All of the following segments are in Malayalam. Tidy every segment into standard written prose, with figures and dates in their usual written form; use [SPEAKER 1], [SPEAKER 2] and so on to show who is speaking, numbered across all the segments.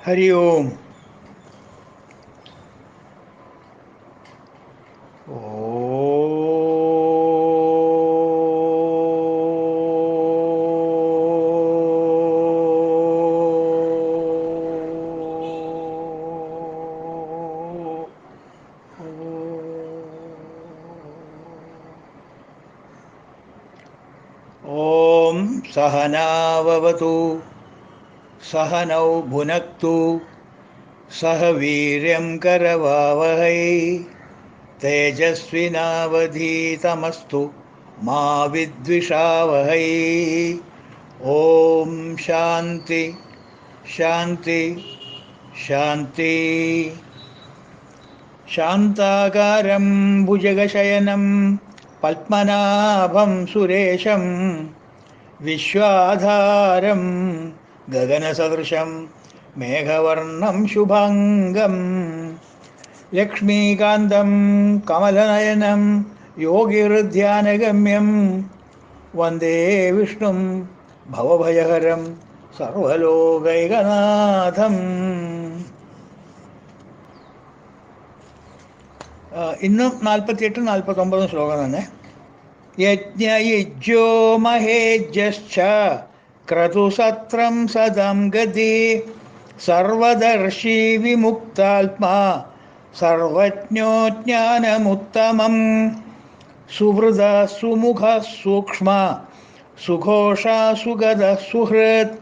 [SPEAKER 1] हरि ओम। ओम सहनाववतु सहनौ भुनक्तु सह वीर्यं करवावहै तेजस्विनावधीतमस्तु मा विद्विषावहै। ओम शांति शांति शांति। शान्ताकारं भुजगशयनं पद्मनाभं सुरेशं विश्वाधारं गगनसदृशं मेघवर्णं शुभाङ्गं लक्ष्मीकान्तं कमलनयनं योगिहृद्यानगम्यं वन्दे विष्णुं भवभयहरं സർവലോകൈകനാഥം. ഇന്നും 48 49 ശ്ലോകം തന്നെ. യജ്ഞയുജ്യോ മഹേജ്യശ്ച ക്രതുസത്രം സദം ഗതി സർവദർശി വിമുക്താത്മാ സർവജ്ഞോ ജ്ഞാനമുത്തമം സുഹൃദ സുമുഖ സൂക്ഷ്മ സുഘോഷ സുഗത സുഹൃത്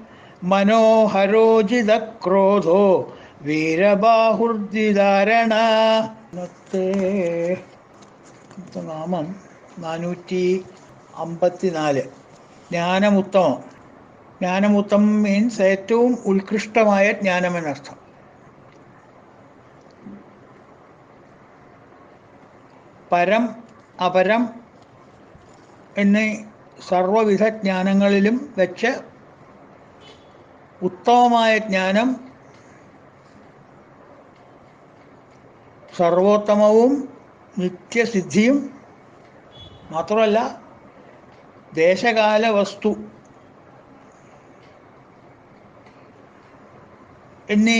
[SPEAKER 1] മനോഹരോജിത ക്രോധോ വീരബാഹുർദിധാരണ. ഇന്നത്തെ നാമം 454. ജ്ഞാനമുത്തമം. ജ്ഞാനമുത്തമം മീൻസ് ഏറ്റവും ഉത്കൃഷ്ടമായ ജ്ഞാനമെന്നർത്ഥം. പരം അപരം എന്നീ സർവവിധ ജ്ഞാനങ്ങളിലും വെച്ച് ഉത്തമമായ ജ്ഞാനം സർവോത്തമവും നിത്യസിദ്ധിയും മാത്രമല്ല, ദേശകാല വസ്തു എന്നീ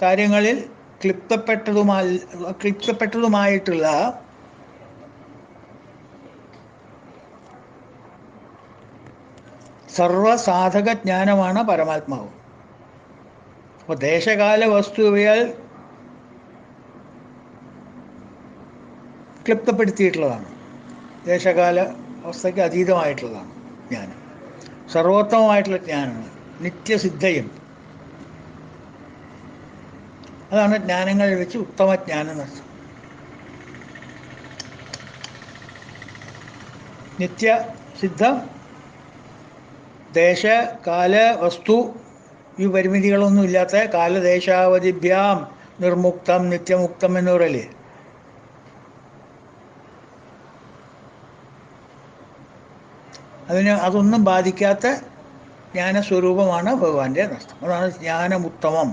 [SPEAKER 1] കാര്യങ്ങളിൽ ക്ലിപ്തപ്പെട്ടതുമായിട്ടുള്ള സർവസാധക ജ്ഞാനമാണ് പരമാത്മാവ്. അപ്പോൾ ദേശകാല വസ്തുവിയാൽ ക്ലിപ്തപ്പെടുത്തിയിട്ടുള്ളതാണ്. ദേശകാല അവസ്ഥയ്ക്ക് അതീതമായിട്ടുള്ളതാണ് ജ്ഞാനം. സർവോത്തമമായിട്ടുള്ള ജ്ഞാനമാണ്, നിത്യസിദ്ധയും. അതാണ് ജ്ഞാനങ്ങളിൽ വെച്ച് ഉത്തമ ജ്ഞാനം എന്നർത്ഥം. നിത്യസിദ്ധം, ദേശ കാല വസ്തു ഈ പരിമിതികളൊന്നും ഇല്ലാത്ത കാലദേശാവധിഭ്യാം നിർമുക്തം നിത്യമുക്തം എന്ന് പറയല്ലേ. അതൊന്നും ബാധിക്കാത്ത ജ്ഞാനസ്വരൂപമാണ് ഭഗവാന്റെ എന്നർത്ഥം. അതാണ് ജ്ഞാനമുത്തമം.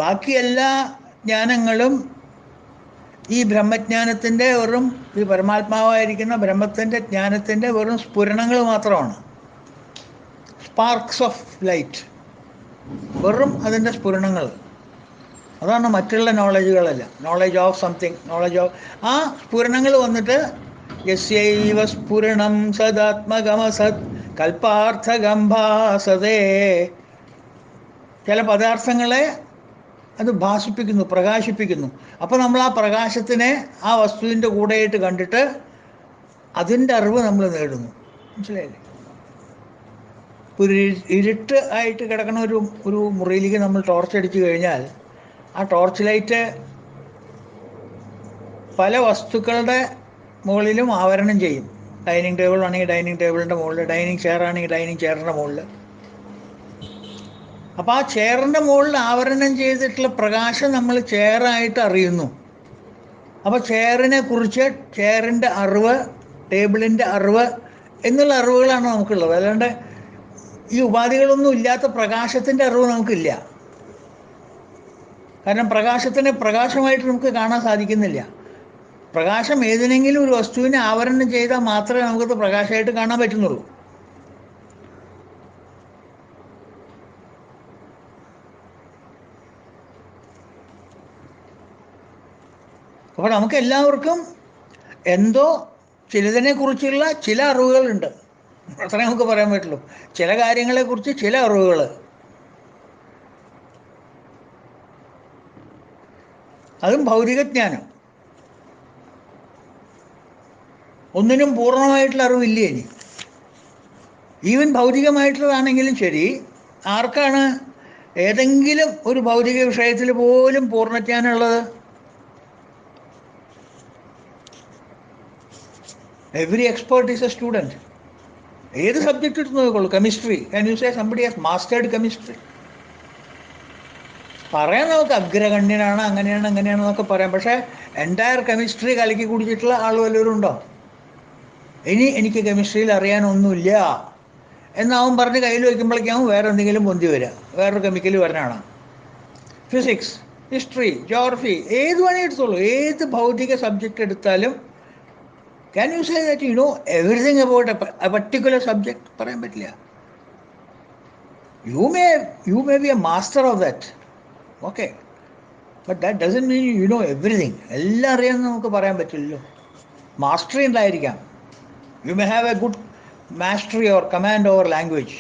[SPEAKER 1] ബാക്കി എല്ലാ ജ്ഞാനങ്ങളും ഈ ബ്രഹ്മജ്ഞാനത്തിൻ്റെ ഈ പരമാത്മാവായിരിക്കുന്ന ബ്രഹ്മത്തിൻ്റെ ജ്ഞാനത്തിൻ്റെ വെറും സ്ഫുരണങ്ങൾ മാത്രമാണ്. സ്പാർക്സ് ഓഫ് ലൈറ്റ്, വെറും അതിൻ്റെ സ്ഫുരണങ്ങൾ. അതാണ് മറ്റുള്ള നോളജുകളല്ല. Knowledge of something, knowledge of ആ സ്ഫുരണങ്ങൾ വന്നിട്ട് യസ്യൈവ സ്ഫുരണം സദാത്മകമസത് കൽപ്പാർത്ഥഗംഭാസതേ. ചില പദാർത്ഥങ്ങളെ അത് ഭാസിപ്പിക്കുന്നു, പ്രകാശിപ്പിക്കുന്നു. അപ്പോൾ നമ്മൾ ആ പ്രകാശത്തിനെ ആ വസ്തുവിൻ്റെ കൂടെയായിട്ട് കണ്ടിട്ട് അതിൻ്റെ അറിവ് നമ്മൾ നേടുന്നു. മനസ്സിലായില്ലേ? ഒരു ഇരുട്ട് ആയിട്ട് കിടക്കുന്ന ഒരു മുറിയിലേക്ക് നമ്മൾ ടോർച്ച് അടിച്ചു കഴിഞ്ഞാൽ ആ ടോർച്ച് ലൈറ്റ് പല വസ്തുക്കളുടെ മുകളിലും ആവരണം ചെയ്യും. ഡൈനിങ് ടേബിൾ ആണെങ്കിൽ ഡൈനിങ് ടേബിളിൻ്റെ മുകളിൽ, ഡൈനിങ് ചെയർ ആണെങ്കിൽ ഡൈനിങ് ചെയറിൻ്റെ മുകളിൽ. അപ്പോൾ ആ ചെയറിൻ്റെ മുകളിൽ ആവരണം ചെയ്തിട്ടുള്ള പ്രകാശം നമ്മൾ ചെയറായിട്ട് അറിയുന്നു. അപ്പോൾ ചെയറിനെ കുറിച്ച്, ചെയറിൻ്റെ അറിവ്, ടേബിളിൻ്റെ അറിവ് എന്നുള്ള അറിവുകളാണ് നമുക്കുള്ളത്. അല്ലാണ്ട് ഈ ഉപാധികളൊന്നും ഇല്ലാത്ത പ്രകാശത്തിൻ്റെ അറിവ് നമുക്കില്ല. കാരണം പ്രകാശത്തിനെ പ്രകാശമായിട്ട് നമുക്ക് കാണാൻ സാധിക്കുന്നില്ല. പ്രകാശം ഏതിനെങ്കിലും ഒരു വസ്തുവിനെ ആവരണം ചെയ്താൽ മാത്രമേ നമുക്കത് പ്രകാശമായിട്ട് കാണാൻ പറ്റുന്നുള്ളൂ. അപ്പോൾ നമുക്ക് എല്ലാവർക്കും എന്തോ ചിലതിനെക്കുറിച്ചുള്ള ചില അറിവുകളുണ്ട്, അത്രേ നമുക്ക് പറയാൻ പറ്റുള്ളൂ. ചില കാര്യങ്ങളെക്കുറിച്ച് ചില അറിവുകൾ. അതും ഭൗതികജ്ഞാനം. ഒന്നിനും പൂർണ്ണമായിട്ടുള്ള അറിവില്ലേ ഇനി. ഈവൻ ഭൗതികമായിട്ടുള്ളതാണെങ്കിലും ശരി, ആർക്കാണ് ഏതെങ്കിലും ഒരു ഭൗതിക വിഷയത്തിൽ പോലും പൂർണ്ണജ്ഞാനമുള്ളത്? Every expert is a student. ഏത് സബ്ജക്റ്റ് എടുത്ത് നോക്കിക്കോളൂ. Chemistry, can you say somebody has mastered chemistry? പറയാൻ നമുക്ക് അഗ്രഗണ്യനാണ്, അങ്ങനെയാണെന്നൊക്കെ പറയാം. പക്ഷേ എൻറ്റയർ കെമിസ്ട്രി കലക്കി കുടിച്ചിട്ടുള്ള ആൾ വല്ലവരും ഉണ്ടോ? ഇനി എനിക്ക് കെമിസ്ട്രിയിൽ അറിയാനൊന്നുമില്ല എന്നാവും പറഞ്ഞ് കയ്യിൽ വയ്ക്കുമ്പോഴേക്കാവും വേറെ എന്തെങ്കിലും പൊന്തി വരിക, വേറൊരു കെമിക്കൽ വരാനാണ്. ഫിസിക്സ്, ഹിസ്റ്ററി, ജോഗ്രഫി, ഏത് വേണേ എടുത്തോളൂ, ഏത് ഭൗതിക സബ്ജക്റ്റ് എടുത്താലും can you say that you know everything about A particular subject? പറയാൻ പറ്റില്ല. You may be A master of that, okay, but that doesn't mean you know everything. എല്ലാം അറിയാമെന്ന് നമുക്ക് പറയാൻ പറ്റില്ലല്ലോ. മാസ്റ്ററി ഉണ്ടായിരിക്കാം. You may have A good mastery or command over language,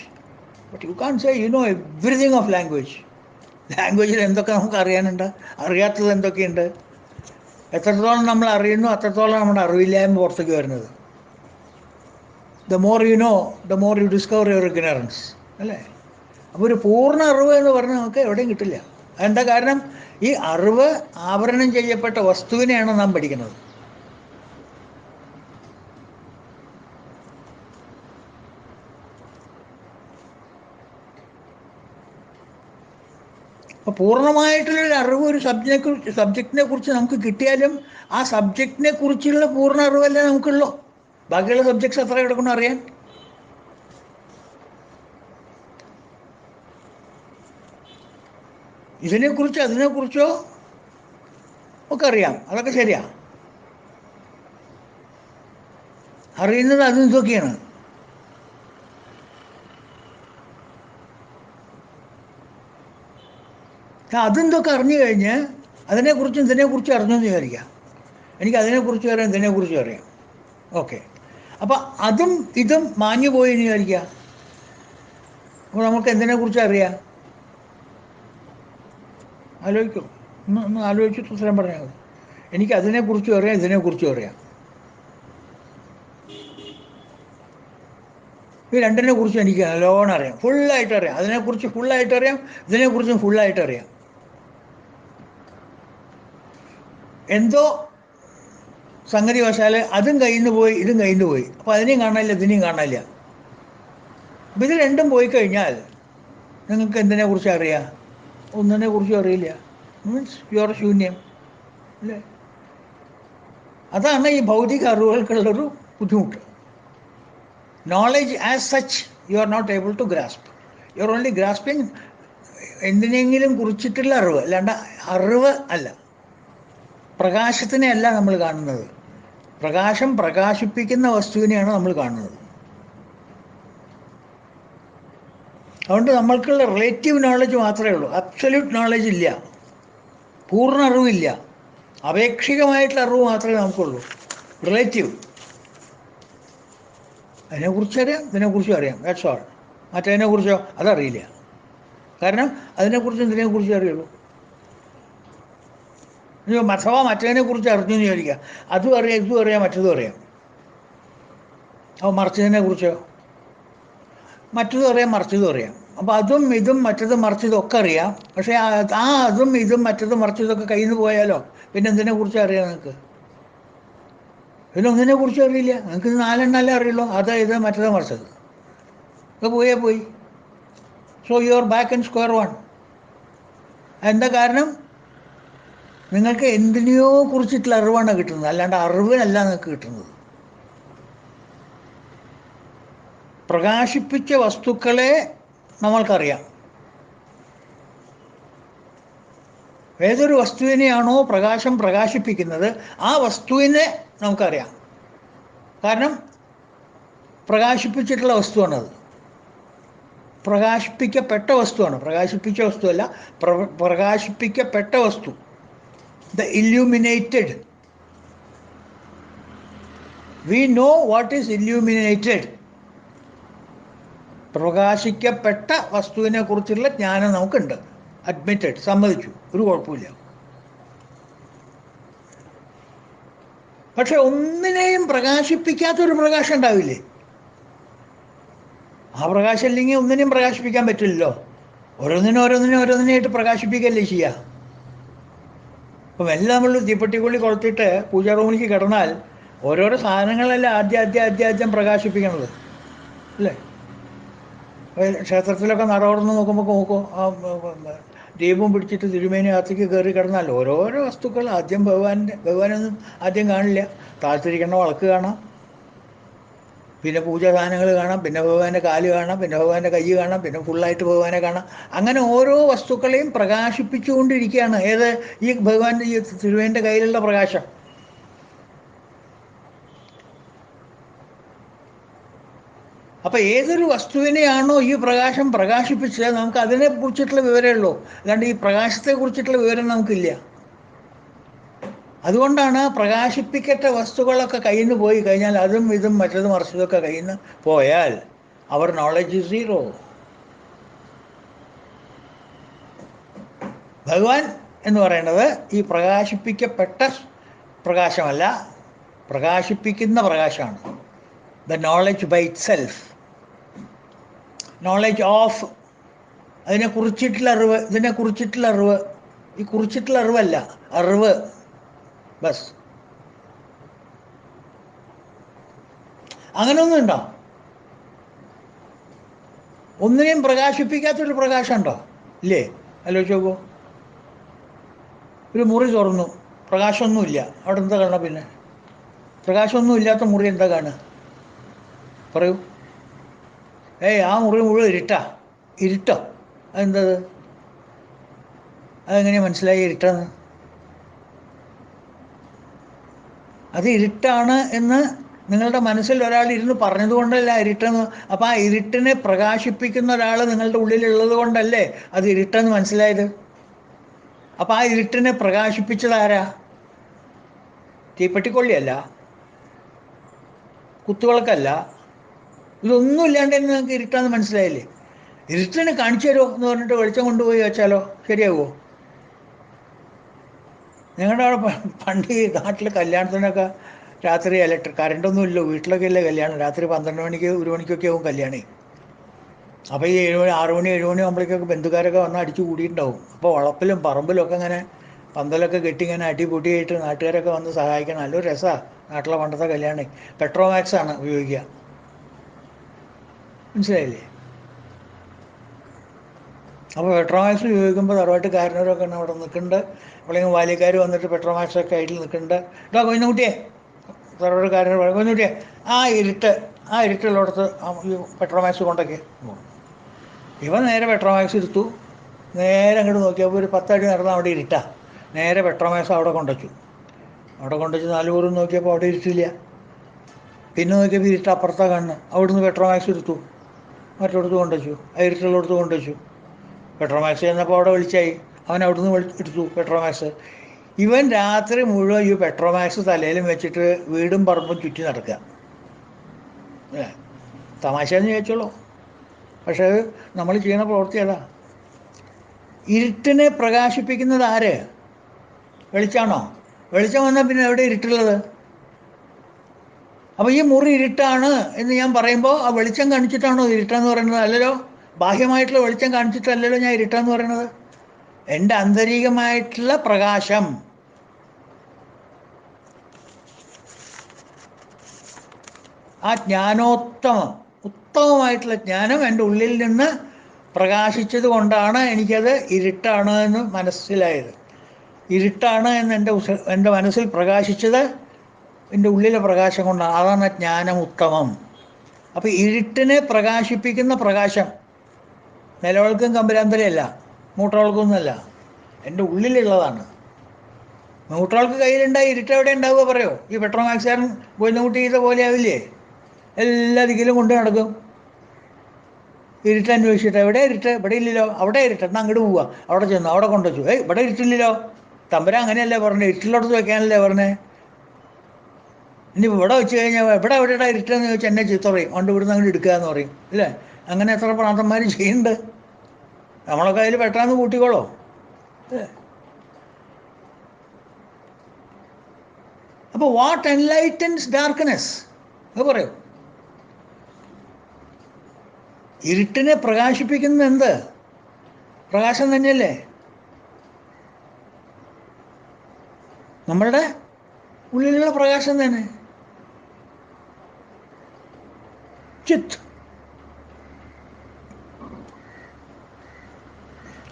[SPEAKER 1] but you can't say you know everything of language. ലാംഗ്വേജിൽ എന്തൊക്കെ നമുക്ക് അറിയാനുണ്ട്, അറിയാത്തത് എന്തൊക്കെയുണ്ട്. എത്രത്തോളം നമ്മൾ അറിയുന്നു അത്രത്തോളം നമ്മുടെ അറിവില്ലായ്മ പുറത്തേക്ക് വരുന്നത്. The more you know the more you discover your ignorance, അല്ലേ? അപ്പോൾ ഒരു പൂർണ്ണ അറിവ് എന്ന് പറഞ്ഞാൽ നമുക്ക് എവിടെയും കിട്ടില്ല. അതെന്താ കാരണം? ഈ അറിവ് ആവരണം ചെയ്യപ്പെട്ട വസ്തുവിനെയാണ് നാം പഠിക്കുന്നത്. അപ്പോൾ പൂർണ്ണമായിട്ടുള്ളൊരു അറിവ് ഒരു സബ്ജക്റ്റിനെ കുറിച്ച് നമുക്ക് കിട്ടിയാലും ആ സബ്ജക്റ്റിനെ കുറിച്ചുള്ള പൂർണ്ണ അറിവല്ലേ നമുക്കുള്ളൂ. ബാക്കിയുള്ള സബ്ജക്ട്സ് എത്ര കിടക്കണം അറിയാൻ? ഇതിനെക്കുറിച്ച് അതിനെക്കുറിച്ചോ ഒക്കെ അറിയാം, അതൊക്കെ ശരിയാ. അറിയുന്നത് അതും ഇതൊക്കെയാണ്. അതെന്തൊക്കെ അറിഞ്ഞു കഴിഞ്ഞ് അതിനെക്കുറിച്ചും ഇതിനെക്കുറിച്ചും അറിഞ്ഞെന്ന് വിചാരിക്കാം. എനിക്ക് അതിനെക്കുറിച്ച് അറിയാം, ഇതിനെക്കുറിച്ചും അറിയാം, ഓക്കെ. അപ്പം അതും ഇതും മാഞ്ഞു പോയി എന്ന് വിചാരിക്കുക. അപ്പോൾ നമുക്ക് എന്തിനെക്കുറിച്ച് അറിയാം? ആലോചിക്കും, ഒന്ന് ആലോചിച്ചിട്ട് ഉത്തരം പറഞ്ഞാൽ മതി. എനിക്ക് അതിനെക്കുറിച്ചും അറിയാം, ഇതിനെക്കുറിച്ചും അറിയാം. ഈ രണ്ടിനെ കുറിച്ചും എനിക്ക് നല്ലോണം അറിയാം, ഫുള്ളായിട്ട് അറിയാം. അതിനെക്കുറിച്ച് ഫുള്ളായിട്ട് അറിയാം, ഇതിനെക്കുറിച്ചും ഫുള്ളായിട്ട് അറിയാം. എന്തോ സംഗതി വശാൽ അതും കയ്യിൽ നിന്ന് പോയി ഇതും കയ്യിൽ നിന്ന് പോയി. അപ്പോൾ അതിനെയും കാണാനില്ല, ഇതിനെയും കാണാനില്ല. അപ്പം ഇത് രണ്ടും പോയി കഴിഞ്ഞാൽ നിങ്ങൾക്ക് എന്തിനെക്കുറിച്ച് അറിയാം? ഒന്നിനെ കുറിച്ചും അറിയില്ല. മീൻസ് യുവർ ശൂന്യം, അല്ലേ? അതാണ് ഈ ഭൗതിക അറിവുകൾക്കുള്ളൊരു ബുദ്ധിമുട്ട്. Knowledge as such you are not able to grasp. You are only grasping എന്തിനെങ്കിലും കുറിച്ചിട്ടുള്ള അറിവ്, അല്ലാണ്ട് അറിവ് അല്ല. പ്രകാശത്തിനെ അല്ല നമ്മൾ കാണുന്നത്. പ്രകാശം പ്രകാശിപ്പിക്കുന്ന വസ്തുവിനെയാണ് നമ്മൾ കാണുന്നത്. അതുകൊണ്ട് നമ്മൾക്കുള്ള റിലേറ്റീവ് നോളജ് മാത്രമേ ഉള്ളൂ, അബ്സല്യൂട്ട് നോളജ് ഇല്ല, പൂർണ്ണ അറിവില്ല. അപേക്ഷികമായിട്ടുള്ള അറിവ് മാത്രമേ നമുക്കുള്ളൂ, റിലേറ്റീവ്. അതിനെക്കുറിച്ചറിയാം, ഇതിനെക്കുറിച്ചും അറിയാം, ദാറ്റ്സ് ഓൾ. മറ്റതിനെക്കുറിച്ചോ അതറിയില്ല. കാരണം അതിനെക്കുറിച്ചും ഇതിനെക്കുറിച്ചും അറിയുള്ളൂ. അഥവാ മറ്റതിനെക്കുറിച്ച് അറിഞ്ഞു എന്ന് വിചാരിക്കുക, അതും അറിയാം, ഇതും അറിയാം, മറ്റതും അറിയാം. അപ്പോൾ മറിച്ചതിനെ കുറിച്ചോ? മറ്റതും അറിയാം, മറിച്ചതും അറിയാം. അപ്പോൾ അതും ഇതും മറ്റതും മറിച്ചതും ഒക്കെ അറിയാം. പക്ഷേ അതും ഇതും മറ്റതും മറിച്ചതൊക്കെ കയ്യിൽ നിന്ന് പോയാലോ പിന്നെ എന്തിനെക്കുറിച്ച് അറിയാം നിങ്ങൾക്ക്? പിന്നെ ഒന്നിനെക്കുറിച്ചും അറിയില്ല. നിങ്ങൾക്ക് ഇത് നാലെണ്ണല്ലേ അറിയുള്ളൂ, അത് ഇത് മറ്റത് മറിച്ചത്. അത് പോയി. So you are back in square one. എന്താ കാരണം? നിങ്ങൾക്ക് എന്തിനെയോ കുറിച്ചിട്ടുള്ള അറിവാണ് കിട്ടുന്നത്, അല്ലാണ്ട് അറിവിനല്ല നിങ്ങൾക്ക് കിട്ടുന്നത്. പ്രകാശിപ്പിച്ച വസ്തുക്കളെ നമ്മൾക്കറിയാം. ഏതൊരു വസ്തുവിനെയാണോ പ്രകാശം പ്രകാശിപ്പിക്കുന്നത് ആ വസ്തുവിനെ നമുക്കറിയാം. കാരണം പ്രകാശിപ്പിച്ചിട്ടുള്ള വസ്തുവാണത്, പ്രകാശിപ്പിക്കപ്പെട്ട വസ്തുവാണ്. പ്രകാശിപ്പിച്ച വസ്തുവല്ല, പ്രകാശിപ്പിക്കപ്പെട്ട വസ്തു. The illuminated we know what is illuminated. പ്രകാശിക്കപ്പെട്ട വസ്തുവിനെ കുറിച്ചുള്ള ജ്ഞാനം നമുക്കുണ്ട്. അഡ്മിറ്റഡ്, സമ്മതിച്ചു, ഒരു കുഴപ്പമില്ല. പക്ഷെ ഒന്നിനെയും പ്രകാശിപ്പിക്കാത്തൊരു പ്രകാശം ഉണ്ടാവില്ലേ? ആ പ്രകാശം ഇല്ലെങ്കിൽ ഒന്നിനെയും പ്രകാശിപ്പിക്കാൻ പറ്റില്ലല്ലോ. ഓരോന്നിനായിട്ട് പ്രകാശിപ്പിക്കല്ലേ ചെയ്യുക. അപ്പം എല്ലാം നമ്മൾ തീപ്പെട്ടിക്കുള്ളി കൊളുത്തിട്ട് പൂജാ റൂമിലേക്ക് കിടന്നാൽ ഓരോരോ സാധനങ്ങളല്ല ആദ്യം പ്രകാശിപ്പിക്കണത് അല്ലേ? ക്ഷേത്രത്തിലൊക്കെ നട തുറന്ന് നോക്കുമ്പോൾ ആ ദീപം പിടിച്ചിട്ട് തിരുമേനി അകത്തേക്ക് കയറി കിടന്നാൽ ഓരോരോ വസ്തുക്കൾ ആദ്യം ഭഗവാനൊന്നും ആദ്യം കാണില്ല. താഴ്ത്തിരിക്കുന്ന വിളക്ക് കാണാം, പിന്നെ പൂജാ സാധനങ്ങൾ കാണാം, പിന്നെ ഭഗവാന്റെ കാല് കാണാം, പിന്നെ ഭഗവാന്റെ കൈ കാണാം, പിന്നെ ഫുള്ളായിട്ട് ഭഗവാനെ കാണാം. അങ്ങനെ ഓരോ വസ്തുക്കളെയും പ്രകാശിപ്പിച്ചുകൊണ്ടിരിക്കുകയാണ്. ഏത്? ഈ ഭഗവാന്റെ ഈ തിരുവേൻ്റെ കയ്യിലുള്ള പ്രകാശം. അപ്പം ഏതൊരു വസ്തുവിനെയാണോ ഈ പ്രകാശം പ്രകാശിപ്പിച്ചത് നമുക്ക് അതിനെ കുറിച്ചിട്ടുള്ള വിവരമേ ഉള്ളൂ. അല്ലാണ്ട് ഈ പ്രകാശത്തെ കുറിച്ചിട്ടുള്ള വിവരം നമുക്കില്ല. അതുകൊണ്ടാണ് പ്രകാശിപ്പിക്കട്ട വസ്തുക്കളൊക്കെ കയ്യിൽ നിന്ന് പോയി കഴിഞ്ഞാൽ അതും ഇതും മറ്റതും മറിച്ചതൊക്കെ കയ്യിൽ നിന്ന് പോയാൽ അവർ നോളജ് ഈസ് സീറോ. ഭഗവാൻ എന്ന് പറയുന്നത് ഈ പ്രകാശിപ്പിക്കപ്പെട്ട പ്രകാശമല്ല, പ്രകാശിപ്പിക്കുന്ന പ്രകാശമാണ്. The knowledge by itself. Knowledge of, അതിനെക്കുറിച്ചിട്ടുള്ള അറിവ്, ഇതിനെക്കുറിച്ചിട്ടുള്ള അറിവ്. ഈ കുറിച്ചിട്ടുള്ള അറിവല്ല, അറിവ് ബസ്. അങ്ങനെയൊന്നും ഉണ്ടോ? ഒന്നിനെയും പ്രകാശിപ്പിക്കാത്തൊരു പ്രകാശം ഉണ്ടോ? ഇല്ലേ? ആലോചിച്ച് നോക്കൂ. ഒരു മുറി തുറന്നു, പ്രകാശമൊന്നുമില്ല, അവിടെ എന്താ കാണുക? പിന്നെ പ്രകാശമൊന്നും ഇല്ലാത്ത മുറി എന്താ കാണുക? പറയൂ. ആ മുറി മുഴുവൻ ഇരുട്ടോ? അതെന്തത്? അതെങ്ങനെയാണ് മനസ്സിലായി ഇരുട്ടാന്ന്? അത് ഇരുട്ടാണ് എന്ന് നിങ്ങളുടെ മനസ്സിൽ ഒരാൾ ഇരുന്ന് പറഞ്ഞതുകൊണ്ടല്ല ഇരുട്ടെന്ന്. അപ്പം ആ ഇരുട്ടിനെ പ്രകാശിപ്പിക്കുന്ന ഒരാൾ നിങ്ങളുടെ ഉള്ളിലുള്ളത് കൊണ്ടല്ലേ അത് ഇരുട്ടെന്ന് മനസ്സിലായത്. അപ്പം ആ ഇരുട്ടിനെ പ്രകാശിപ്പിച്ചതാരാ? തീപ്പെട്ടിക്കൊള്ളിയല്ല, കുത്തുവിളക്കല്ല, ഇതൊന്നും ഇല്ലാണ്ട് തന്നെ നിങ്ങൾക്ക് ഇരുട്ടാന്ന് മനസ്സിലായില്ലേ? ഇരുട്ടിനെ കാണിച്ചു തരുമോ എന്ന് പറഞ്ഞിട്ട് വെളിച്ചം കൊണ്ടുപോയി വെച്ചാലോ ശരിയാവുമോ? ഞങ്ങളുടെ അവിടെ പണ്ട് ഈ നാട്ടിൽ കല്യാണത്തിനൊക്കെ രാത്രി കറണ്ടൊന്നും ഇല്ല, വീട്ടിലൊക്കെ ഇല്ല കല്യാണം. രാത്രി 12 മണിക്ക് 1 മണിക്കൊക്കെ ആവും കല്യാണേ. അപ്പോൾ ഈ 7 മണി 6 മണി 7 മണി ആകുമ്പോഴേക്കൊക്കെ ബന്ധുക്കാരൊക്കെ വന്ന് അടിച്ചു കൂടിയിട്ടുണ്ടാവും. അപ്പോൾ വളപ്പിലും പറമ്പിലും ഒക്കെ ഇങ്ങനെ പന്തലൊക്കെ കെട്ടി ഇങ്ങനെ അടിപൊടിയായിട്ട് നാട്ടുകാരൊക്കെ വന്ന് സഹായിക്കണം. നല്ലൊരു രസമാണ് നാട്ടിലെ പണ്ടത്തെ കല്യാണേ. പെട്രോമാക്സ് ആണ് ഉപയോഗിക്കുക, മനസ്സിലായില്ലേ? അപ്പോൾ പെട്രോമാക്സ് ഉപയോഗിക്കുമ്പോൾ തറവാട്ടുകാരനവരൊക്കെ അവിടെ നിൽക്കുന്നുണ്ട്. അല്ലെങ്കിൽ ബാല്യക്കാർ വന്നിട്ട് പെട്രോമാക്സൊക്കെ ആയിട്ട് നിൽക്കുന്നുണ്ട്. ഇതാ കൊയിന്നുകുട്ടിയെ, തറവാട്ടുകാരനോട് പറയും, കൊയിന്നുകുട്ടിയെ ആ ഇരുട്ടുള്ളിടത്ത് ഈ പെട്രോമാക്സ് കൊണ്ടൊക്കെ. ഇവൻ നേരെ പെട്രോമാക്സ് എടുത്തു, നേരെ അങ്ങോട്ട് നോക്കിയപ്പോൾ ഒരു 10 അടി നടന്ന് അവിടെ ഇരുട്ടാ. നേരെ പെട്രോമാക്സ് അവിടെ കൊണ്ടുവച്ചു. അവിടെ കൊണ്ടുവച്ച് 4 പേരും നോക്കിയപ്പോൾ അവിടെ ഇരുട്ടില്ല. പിന്നെ നോക്കിയപ്പോൾ ഇരുട്ട് അപ്പുറത്താണ് കാണുന്നത്. അവിടുന്ന് പെട്രോമാക്സ് എടുത്തു, മറ്റോടത്ത് കൊണ്ടുവച്ചു, ആ ഇരുട്ടുള്ളിടത്ത് കൊണ്ടുവച്ചു. പെട്രോമാക്സ് ചെന്നപ്പോൾ അവിടെ വെളിച്ചായി. അവൻ അവിടുന്ന് എടുത്തു പെട്രോമാക്സ്. ഇവൻ രാത്രി മുഴുവൻ ഈ പെട്രോമാക്സ് തലയിലും വെച്ചിട്ട് വീടും പറമ്പും ചുറ്റി നടക്കുക. തമാശയെന്ന് ചോദിച്ചോളൂ, പക്ഷേ അത് നമ്മൾ ചെയ്യുന്ന പ്രവൃത്തി അതാ. ഇരുട്ടിനെ പ്രകാശിപ്പിക്കുന്നത് ആര്? വെളിച്ചാണോ? വെളിച്ചം വന്നാൽ പിന്നെ എവിടെ ഇരുട്ടുള്ളത്? അപ്പോൾ ഈ മുറി ഇരുട്ടാണ് എന്ന് ഞാൻ പറയുമ്പോൾ ആ വെളിച്ചം കാണിച്ചിട്ടാണോ ഇരുട്ടാന്ന് പറയുന്നത്? അല്ലല്ലോ. ബാഹ്യമായിട്ടുള്ള വെളിച്ചം കാണിച്ചിട്ടല്ലല്ലോ ഞാൻ ഇരുട്ടാന്ന് പറയുന്നത്. എൻ്റെ ആന്തരികമായിട്ടുള്ള പ്രകാശം, ആ ഉത്തമമായിട്ടുള്ള ജ്ഞാനം എൻ്റെ ഉള്ളിൽ നിന്ന് പ്രകാശിച്ചത് കൊണ്ടാണ് എനിക്കത് ഇരുട്ടാണ് എന്ന് മനസ്സിലായത്. ഇരുട്ടാണ് എന്ന് എൻ്റെ മനസ്സിൽ പ്രകാശിച്ചത് എൻ്റെ ഉള്ളിലെ പ്രകാശം കൊണ്ടാണ്. അതാണ് ജ്ഞാനം ഉത്തമം. അപ്പോൾ ഇരുട്ടിനെ പ്രകാശിപ്പിക്കുന്ന പ്രകാശം നിലവിളക്കും കമ്പരാന്തരയല്ല, മൂട്ടവിളക്കൊന്നുമല്ല, എൻ്റെ ഉള്ളിലുള്ളതാണ്. മൂട്ടവിളക്ക് കയ്യിലുണ്ടായി ഇരുട്ട് എവിടെ ഉണ്ടാവുക പറയോ? ഈ പെട്രോമാക്സുകാരൻ കൊയിന്നുകുട്ടി ചെയ്ത പോലെ ആവില്ലേ? എല്ലാ ദിക്കിലും കൊണ്ട് നടക്കും ഇരുട്ട് അന്വേഷിച്ചിട്ട്. എവിടെ ഇരുട്ട്? ഇവിടെ ഇല്ലല്ലോ. അവിടെ ഇരുട്ട്, എന്നാൽ അങ്ങോട്ട് പോവുക. അവിടെ ചെന്നു, അവിടെ കൊണ്ടുവച്ചു. ഇവിടെ ഇരുട്ടില്ലല്ലോ. തമ്പുരാൻ അങ്ങനെയല്ലേ പറഞ്ഞത്? ഇരുട്ടിലോടത്ത് വെക്കാനല്ലേ പറഞ്ഞേ? ഇനി ഇവിടെ വെച്ച് കഴിഞ്ഞാൽ എവിടെയാ ഇരുട്ടെന്ന് ചോദിച്ചാൽ എന്നെ ചീത്ത പറയും, അതുകൊണ്ട് ഇവിടുന്ന് അങ്ങോട്ട് എടുക്കുക എന്ന് പറയും, ഇല്ലേ? അങ്ങനെ എത്ര പ്രാന്തന്മാർ ചെയ്യുന്നുണ്ട്. നമ്മളൊക്കെ അതിൽ പെട്ടെന്ന് കൂട്ടിക്കോളോ. അപ്പോൾ വാട്ട് എൻലൈറ്റൻസ് ഡാർക്ക്നെസ് അത് പറയൂ. ഇരുട്ടിനെ പ്രകാശിപ്പിക്കുന്നത് എന്ത്? പ്രകാശം തന്നെയല്ലേ. നമ്മളുടെ ഉള്ളിലുള്ള പ്രകാശം തന്നെ. ചിത്ത്,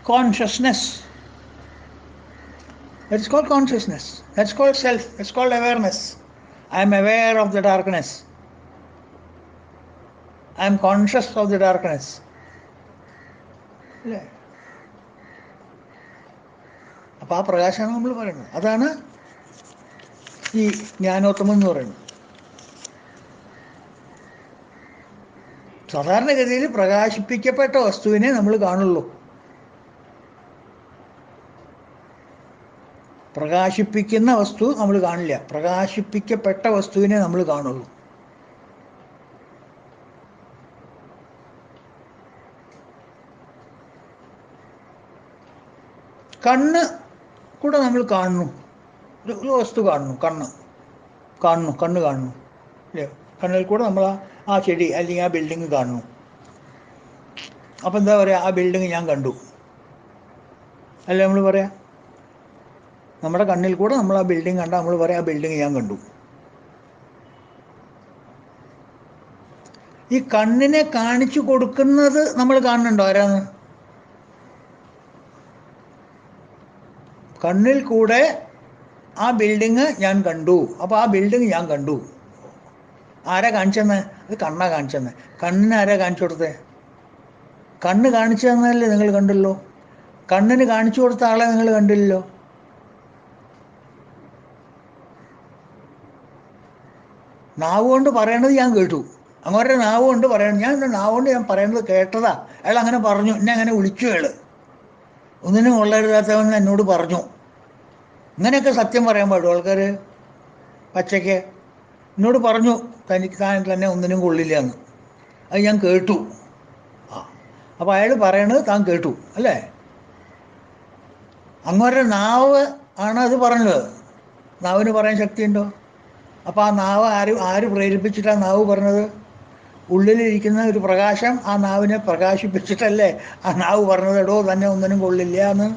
[SPEAKER 1] consciousness. That is called consciousness. That's called self. That's called awareness. I am aware of the darkness. I am conscious of the darkness. അല്ലേ? അപ്പോൾ ആ പ്രകാശമാണ് നമ്മൾ പറയുന്നത്. അതാണ് ഈ ജ്ഞാനോത്തമം എന്ന് പറയുന്നത്. സാധാരണഗതിയിൽ പ്രകാശിപ്പിക്കപ്പെട്ട വസ്തുവിനെ നമ്മൾ കാണുള്ളൂ. പ്രകാശിപ്പിക്കുന്ന വസ്തു നമ്മൾ കാണില്ല. പ്രകാശിപ്പിക്കപ്പെട്ട വസ്തുവിനെ നമ്മൾ കാണുള്ളൂ. കണ്ണ് കൂടെ നമ്മൾ കാണുന്നു, ഒരു വസ്തു കാണുന്നു, കണ്ണ് കാണുന്നു, അല്ലേ? കണ്ണിൽ കൂടെ നമ്മൾ ആ ചെടി അല്ലെങ്കിൽ ആ ബിൽഡിങ് കാണുന്നു. അപ്പം എന്താ പറയുക? ആ ബിൽഡിങ് ഞാൻ കണ്ടു അല്ലേ നമ്മൾ പറയാം. നമ്മുടെ കണ്ണിൽ കൂടെ നമ്മൾ ആ ബിൽഡിങ് കണ്ടാൽ നമ്മൾ പറയാം ആ ബിൽഡിങ് ഞാൻ കണ്ടു. ഈ കണ്ണിനെ കാണിച്ചു കൊടുക്കുന്നത് നമ്മൾ കാണുന്നുണ്ടോ? ആരാന്ന്? കണ്ണിൽ കൂടെ ആ ബിൽഡിങ് ഞാൻ കണ്ടു. അപ്പോൾ ആ ബിൽഡിങ് ഞാൻ കണ്ടു. ആരാ കാണിച്ചെന്ന്? അത് കണ്ണാ കാണിച്ചെന്ന്. കണ്ണിന് ആരാ കാണിച്ചു കൊടുത്തേ? കണ്ണ് കാണിച്ചു തന്നല്ലേ നിങ്ങൾ കണ്ടല്ലോ. കണ്ണിന് കാണിച്ചു കൊടുത്ത ആളെ നിങ്ങൾ കണ്ടില്ലല്ലോ. നാവ് കൊണ്ട് പറയണത് ഞാൻ കേട്ടു. അങ്ങോട്ട് നാവ് കൊണ്ട് പറയണം. നാവ് കൊണ്ട് ഞാൻ പറയുന്നത് കേട്ടതാ. അയാൾ അങ്ങനെ പറഞ്ഞു, എന്നെ അങ്ങനെ വിളിച്ചു. അയാൾ ഒന്നിനും കൊള്ളരുതാത്തവൻ എന്നോട് പറഞ്ഞു. ഇങ്ങനെയൊക്കെ സത്യം പറയാൻ പാടും ആൾക്കാർ. പച്ചയ്ക്ക് എന്നോട് പറഞ്ഞു താൻ തന്നെ ഒന്നിനും കൊള്ളില്ല എന്ന്. അത് ഞാൻ കേട്ടു. അപ്പോൾ അയാൾ പറയണത് താൻ കേട്ടു അല്ലേ? അങ്ങോട്ട് നാവ് ആണ് അത് പറഞ്ഞത്. നാവിന് പറയാൻ ശക്തിയുണ്ടോ? അപ്പോൾ ആ നാവ് ആര് പ്രേരിപ്പിച്ചിട്ടാണ് നാവ് പറഞ്ഞത്? ഉള്ളിലിരിക്കുന്ന ഒരു പ്രകാശം ആ നാവിനെ പ്രകാശിപ്പിച്ചിട്ടല്ലേ ആ നാവ് പറഞ്ഞത് എടോ തന്നെ ഒന്നിനും കൊള്ളില്ല എന്ന്.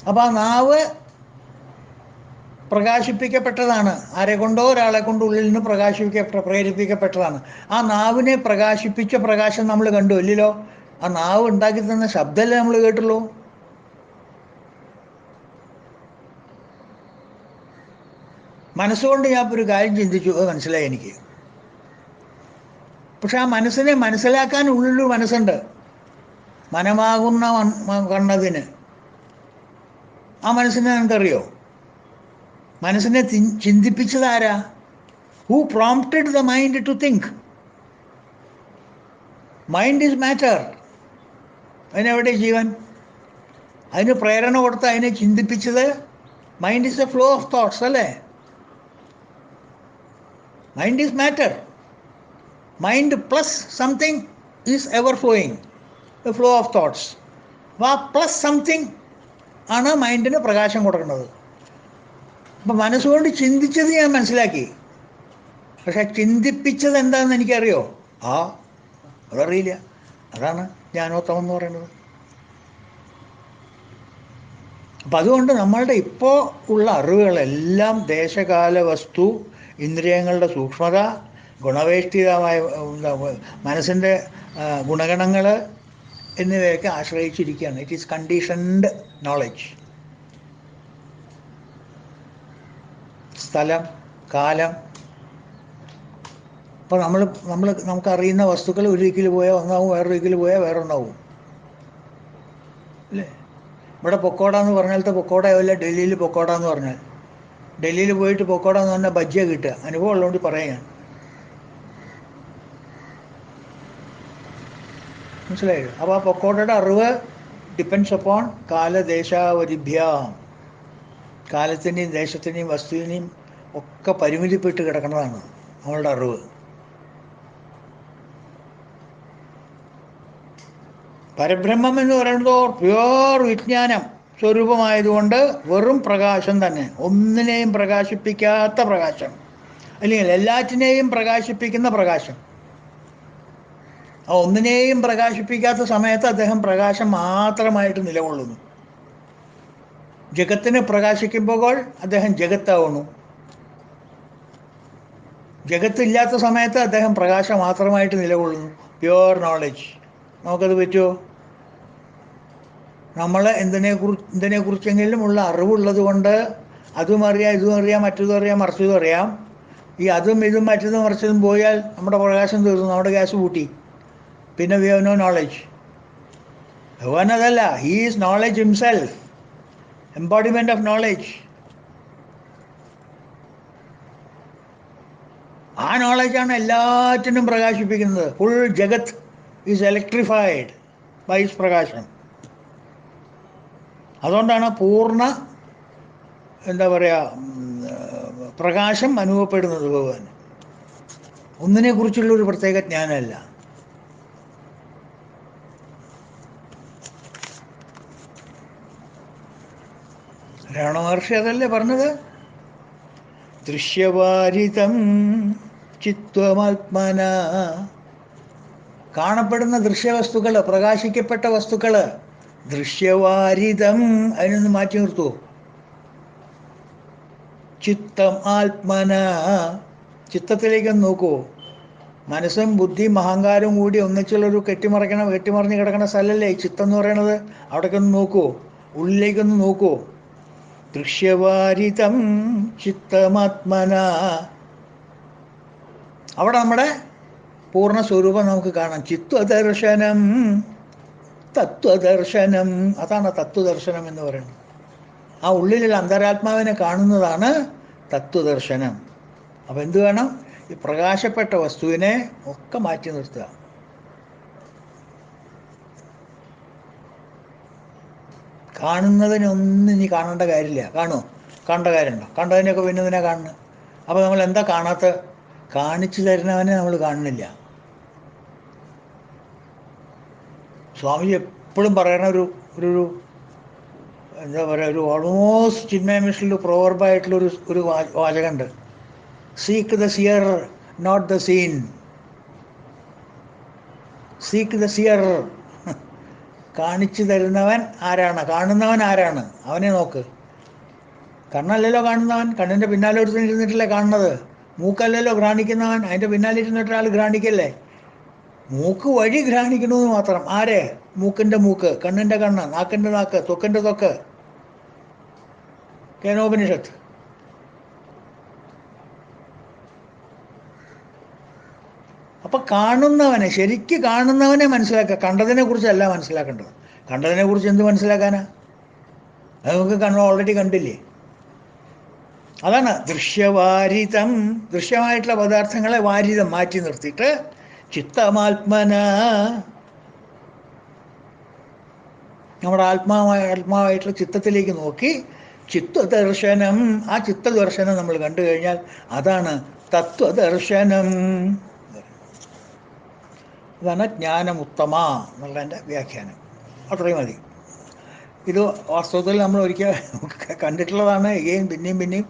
[SPEAKER 1] അപ്പോൾ ആ നാവ് പ്രകാശിപ്പിക്കപ്പെട്ടതാണ്. ആരെ കൊണ്ടോ ഒരാളെ കൊണ്ട് ഉള്ളിൽ നിന്ന് പ്രേരിപ്പിക്കപ്പെട്ടതാണ്. ആ നാവിനെ പ്രകാശിപ്പിച്ച പ്രകാശം നമ്മൾ കണ്ടു ഇല്ലല്ലോ. ആ നാവ് ഉണ്ടാക്കി തന്ന ശബ്ദമല്ലേ നമ്മൾ കേട്ടുള്ളൂ. മനസ്സുകൊണ്ട് ഞാൻ ഒരു കാര്യം ചിന്തിച്ചു, അത് മനസ്സിലായി എനിക്ക്. പക്ഷെ ആ മനസ്സിനെ മനസ്സിലാക്കാൻ ഉള്ളൊരു മനസ്സുണ്ട്. മനമാകുന്ന കണ്ണതിന്. ആ മനസ്സിനെ നിനക്കറിയോ? മനസ്സിനെ ചിന്തിപ്പിച്ചതാരാ? Who prompted the mind to think? Mind is matter. അതിനെവിടെ ജീവൻ? അതിന് പ്രേരണ കൊടുത്ത് അതിനെ ചിന്തിപ്പിച്ചത് mind is a flow of thoughts അല്ലേ? Mind is matter. Mind plus something is ever flowing, a flow of thoughts. അപ്പോൾ ആ പ്ലസ് സംതിങ് ആണ് മൈൻഡിന് പ്രകാശം കൊടുക്കുന്നത്. അപ്പം മനസ്സുകൊണ്ട് ചിന്തിച്ചത് ഞാൻ മനസ്സിലാക്കി. പക്ഷെ ചിന്തിപ്പിച്ചത് എന്താണെന്ന് എനിക്കറിയോ? അതറിയില്ല. അതാണ് ജ്ഞാനോത്തമം എന്ന് പറയുന്നത്. അപ്പം അതുകൊണ്ട് നമ്മളുടെ ഇപ്പോൾ ഉള്ള അറിവുകളെല്ലാം ദേശകാല വസ്തു, ഇന്ദ്രിയങ്ങളുടെ സൂക്ഷ്മത, ഗുണവേഷ്ടിതമായ മനസ്സിൻ്റെ ഗുണഗണങ്ങൾ എന്നിവയൊക്കെ ആശ്രയിച്ചിരിക്കുകയാണ്. It is conditioned knowledge. സ്ഥലം, കാലം. അപ്പോൾ നമുക്കറിയുന്ന വസ്തുക്കൾ ഒരു ദിക്കിൽ പോയാൽ ഒന്നാവും, വേറൊരു ദിക്കിൽ പോയാൽ വേറൊന്നാവും അല്ലേ? ഇവിടെ പൊക്കോട എന്ന് പറഞ്ഞാലത്തെ പൊക്കോടയാവില്ല ഡൽഹിയിൽ പൊക്കോട എന്ന് പറഞ്ഞാൽ. ഡൽഹിയിൽ പോയിട്ട് പൊക്കോട എന്ന് പറഞ്ഞാൽ ബജ്ജിയ കിട്ടുക. അനുഭവം ഉള്ളതുകൊണ്ട് പറയാം ഞാൻ. മനസ്സിലായോ? അപ്പോൾ ആ പൊക്കോടയുടെ അറിവ് ഡിപ്പെൻഡ്സ് അപ്പോൺ കാലദേശാവരിഭ്യാം. കാലത്തിൻ്റെയും ദേശത്തിൻ്റെയും വസ്തുവിനെയും ഒക്കെ പരിമിതിപ്പെട്ട് കിടക്കുന്നതാണ് നമ്മളുടെ അറിവ്. പരബ്രഹ്മം എന്ന് പറയുന്നത് പ്യുവർ വിജ്ഞാനം സ്വരൂപമായതുകൊണ്ട് വെറും പ്രകാശം തന്നെ, ഒന്നിനെയും പ്രകാശിപ്പിക്കാത്ത പ്രകാശം, അല്ലെങ്കിൽ എല്ലാറ്റിനെയും പ്രകാശിപ്പിക്കുന്ന പ്രകാശം. ആ ഒന്നിനെയും പ്രകാശിപ്പിക്കാത്ത സമയത്ത് അദ്ദേഹം പ്രകാശം മാത്രമായിട്ട് നിലകൊള്ളുന്നു. ജഗത്തിനെ പ്രകാശിക്കുമ്പോൾ അദ്ദേഹം ജഗത്താവുന്നു. ജഗത്തില്ലാത്ത സമയത്ത് അദ്ദേഹം പ്രകാശം മാത്രമായിട്ട് നിലകൊള്ളുന്നു. Pure knowledge. നമുക്കത് പറ്റുമോ? നമ്മൾ എന്തിനെക്കുറിച്ചെങ്കിലും ഉള്ള അറിവുള്ളത് കൊണ്ട് അതും അറിയാം, ഇതും അറിയാം, മറ്റതും അറിയാം, മറിച്ചതും അറിയാം. ഈ അതും ഇതും മറ്റതും മറിച്ചതും പോയാൽ നമ്മുടെ പ്രകാശം തീർന്നു, നമ്മുടെ ഗ്യാസ് കൂട്ടി. പിന്നെ വി ഹാവ് നോ നോളജ്. ഭഗവാൻ അതല്ല. He is knowledge himself, embodiment of knowledge. ആ നോളജാണ് എല്ലാറ്റിനും പ്രകാശിപ്പിക്കുന്നത്. ഫുൾ ജഗത് ഈസ് ഇലക്ട്രിഫൈഡ് ബൈ ഹിസ് പ്രകാശം. അതുകൊണ്ടാണ് പൂർണ്ണ എന്താ പറയുക പ്രകാശം അനുഭവപ്പെടുന്നത് ഭഗവാൻ. ഒന്നിനെക്കുറിച്ചുള്ളൊരു പ്രത്യേക ജ്ഞാനമല്ല. രമണ മഹർഷി അതല്ലേ പറഞ്ഞത്? ദൃശ്യവാരിതം ചിത്വമാത്മന. കാണപ്പെടുന്ന ദൃശ്യവസ്തുക്കൾ, പ്രകാശിക്കപ്പെട്ട വസ്തുക്കൾ ദൃശ്യവാരിതം. അതിനൊന്ന് മാറ്റി നിർത്തൂ. ചിത്തം ആത്മന. ചിത്തത്തിലേക്കൊന്ന് നോക്കൂ. മനസ്സും ബുദ്ധിയും അഹങ്കാരവും കൂടി ഒന്നിച്ചുള്ളൊരു കെട്ടിമറിഞ്ഞ് കിടക്കുന്ന സ്ഥലമല്ലേ ഈ ചിത്തം എന്ന് പറയണത്. അവിടേക്കൊന്ന് നോക്കൂ, ഉള്ളിലേക്കൊന്ന് നോക്കൂ. ദൃശ്യവാരിതം ചിത്തമാത്മന. അവിടെ നമ്മുടെ പൂർണ്ണ സ്വരൂപം നമുക്ക് കാണാം. ചിത്വദർശനം, തത്വദർശനം. അതാണ് തത്വദർശനം എന്ന് പറയുന്നത്. ആ ഉള്ളിലുള്ള അന്തരാത്മാവിനെ കാണുന്നതാണ് തത്വദർശനം. അപ്പം എന്ത് വേണം? ഈ പ്രകാശപ്പെട്ട വസ്തുവിനെ ഒക്കെ മാറ്റി നിർത്തുക. കാണുന്നതിനൊന്നും ഇനി കാണേണ്ട കാര്യമില്ല. കാണുമോ? കാണേണ്ട കാര്യമുണ്ടോ? കണ്ടതിനൊക്കെ പിന്നെ ഇതിനെ കാണുന്നത്. അപ്പോൾ നമ്മൾ എന്താ കാണാത്ത? കാണിച്ചു തരുന്നവനെ നമ്മൾ കാണുന്നില്ല. സ്വാമിജി എപ്പോഴും പറയുന്ന ഒരു എന്താ പറയുക, ഒരു ഓൾമോസ്റ്റ് ചിന്മയ മിഷനിൽ പ്രോവർബായിട്ടുള്ളൊരു വാചകമുണ്ട്. Seek the seer, not the scene. Seek the seer. കാണിച്ചു തരുന്നവൻ ആരാണ്? കാണുന്നവൻ ആരാണ്? അവനെ നോക്ക്. കണ്ണല്ലല്ലോ കാണുന്നവൻ. കണ്ണിൻ്റെ പിന്നാലെ ഇരുന്നിട്ടില്ലേ കാണുന്നത്. മൂക്കല്ലല്ലോ ഘ്രാണിക്കുന്നവൻ. അതിൻ്റെ പിന്നാലെ ഇരുന്നിട്ട് ആൾ ഘ്രാണിക്കല്ലേ. മൂക്ക് വഴി ഘ്രാണിക്കണമെന്ന് മാത്രം. ആരെ? മൂക്കിൻ്റെ മൂക്ക്, കണ്ണിൻ്റെ കണ്ണ്, നാക്കിൻ്റെ നാക്ക്, ത്വക്കിൻ്റെ ത്വക്ക്. കേനോപനിഷത്ത്. അപ്പം കാണുന്നവനെ, ശരിക്ക് കാണുന്നവനെ മനസ്സിലാക്കുക. കണ്ടതിനെ കുറിച്ചല്ല മനസ്സിലാക്കേണ്ടത്. കണ്ടതിനെ കുറിച്ച് എന്ത് മനസ്സിലാക്കാനാ? അത് നമുക്ക് ഓൾറെഡി കണ്ടില്ലേ. അതാണ് ദൃശ്യവാരിതം. ദൃശ്യമായിട്ടുള്ള പദാർത്ഥങ്ങളെ വാരിതം മാറ്റി നിർത്തിയിട്ട് ചിത്തമാത്മന, നമ്മുടെ ആത്മാവായിട്ടുള്ള ചിത്തത്തിലേക്ക് നോക്കി ചിത്വദർശനം. ആ ചിത്തദർശനം നമ്മൾ കണ്ടു കഴിഞ്ഞാൽ അതാണ് തത്വദർശനം. അതാണ് ജ്ഞാനമുത്തമ എന്നുള്ളതിൻ്റെ വ്യാഖ്യാനം. അത്രയും മതി. ഇത് വാസ്തവത്തിൽ നമ്മൾ ഒരിക്കൽ കണ്ടിട്ടുള്ളതാണ്. പിന്നെയും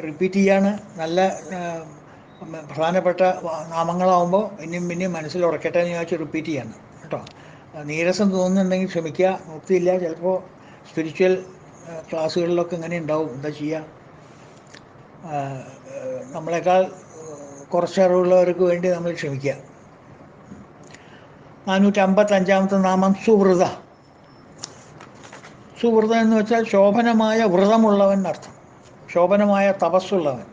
[SPEAKER 1] റിപ്പീറ്റ് ചെയ്യാണ്. നല്ല പ്രധാനപ്പെട്ട നാമങ്ങളാവുമ്പോൾ പിന്നെയും മനസ്സിൽ ഉറക്കട്ടെ എന്ന് ചോദിച്ച് റിപ്പീറ്റ് ചെയ്യാണ് കേട്ടോ. നീരസം തോന്നുന്നുണ്ടെങ്കിൽ ക്ഷമിക്കുക, നിർത്തിയില്ല. ചിലപ്പോൾ സ്പിരിച്വൽ ക്ലാസ്സുകളിലൊക്കെ ഇങ്ങനെ ഉണ്ടാവും. എന്താ ചെയ്യുക? നമ്മളെക്കാൾ കുറച്ച് അറിവുള്ളവർക്ക് വേണ്ടി നമ്മൾ ക്ഷമിക്കുക. 455 നാമം സുവൃത. സുവൃത എന്ന് വെച്ചാൽ ശോഭനമായ വ്രതമുള്ളവൻ എന്നർത്ഥം. ശോഭനമായ തപസ്സുള്ളവൻ.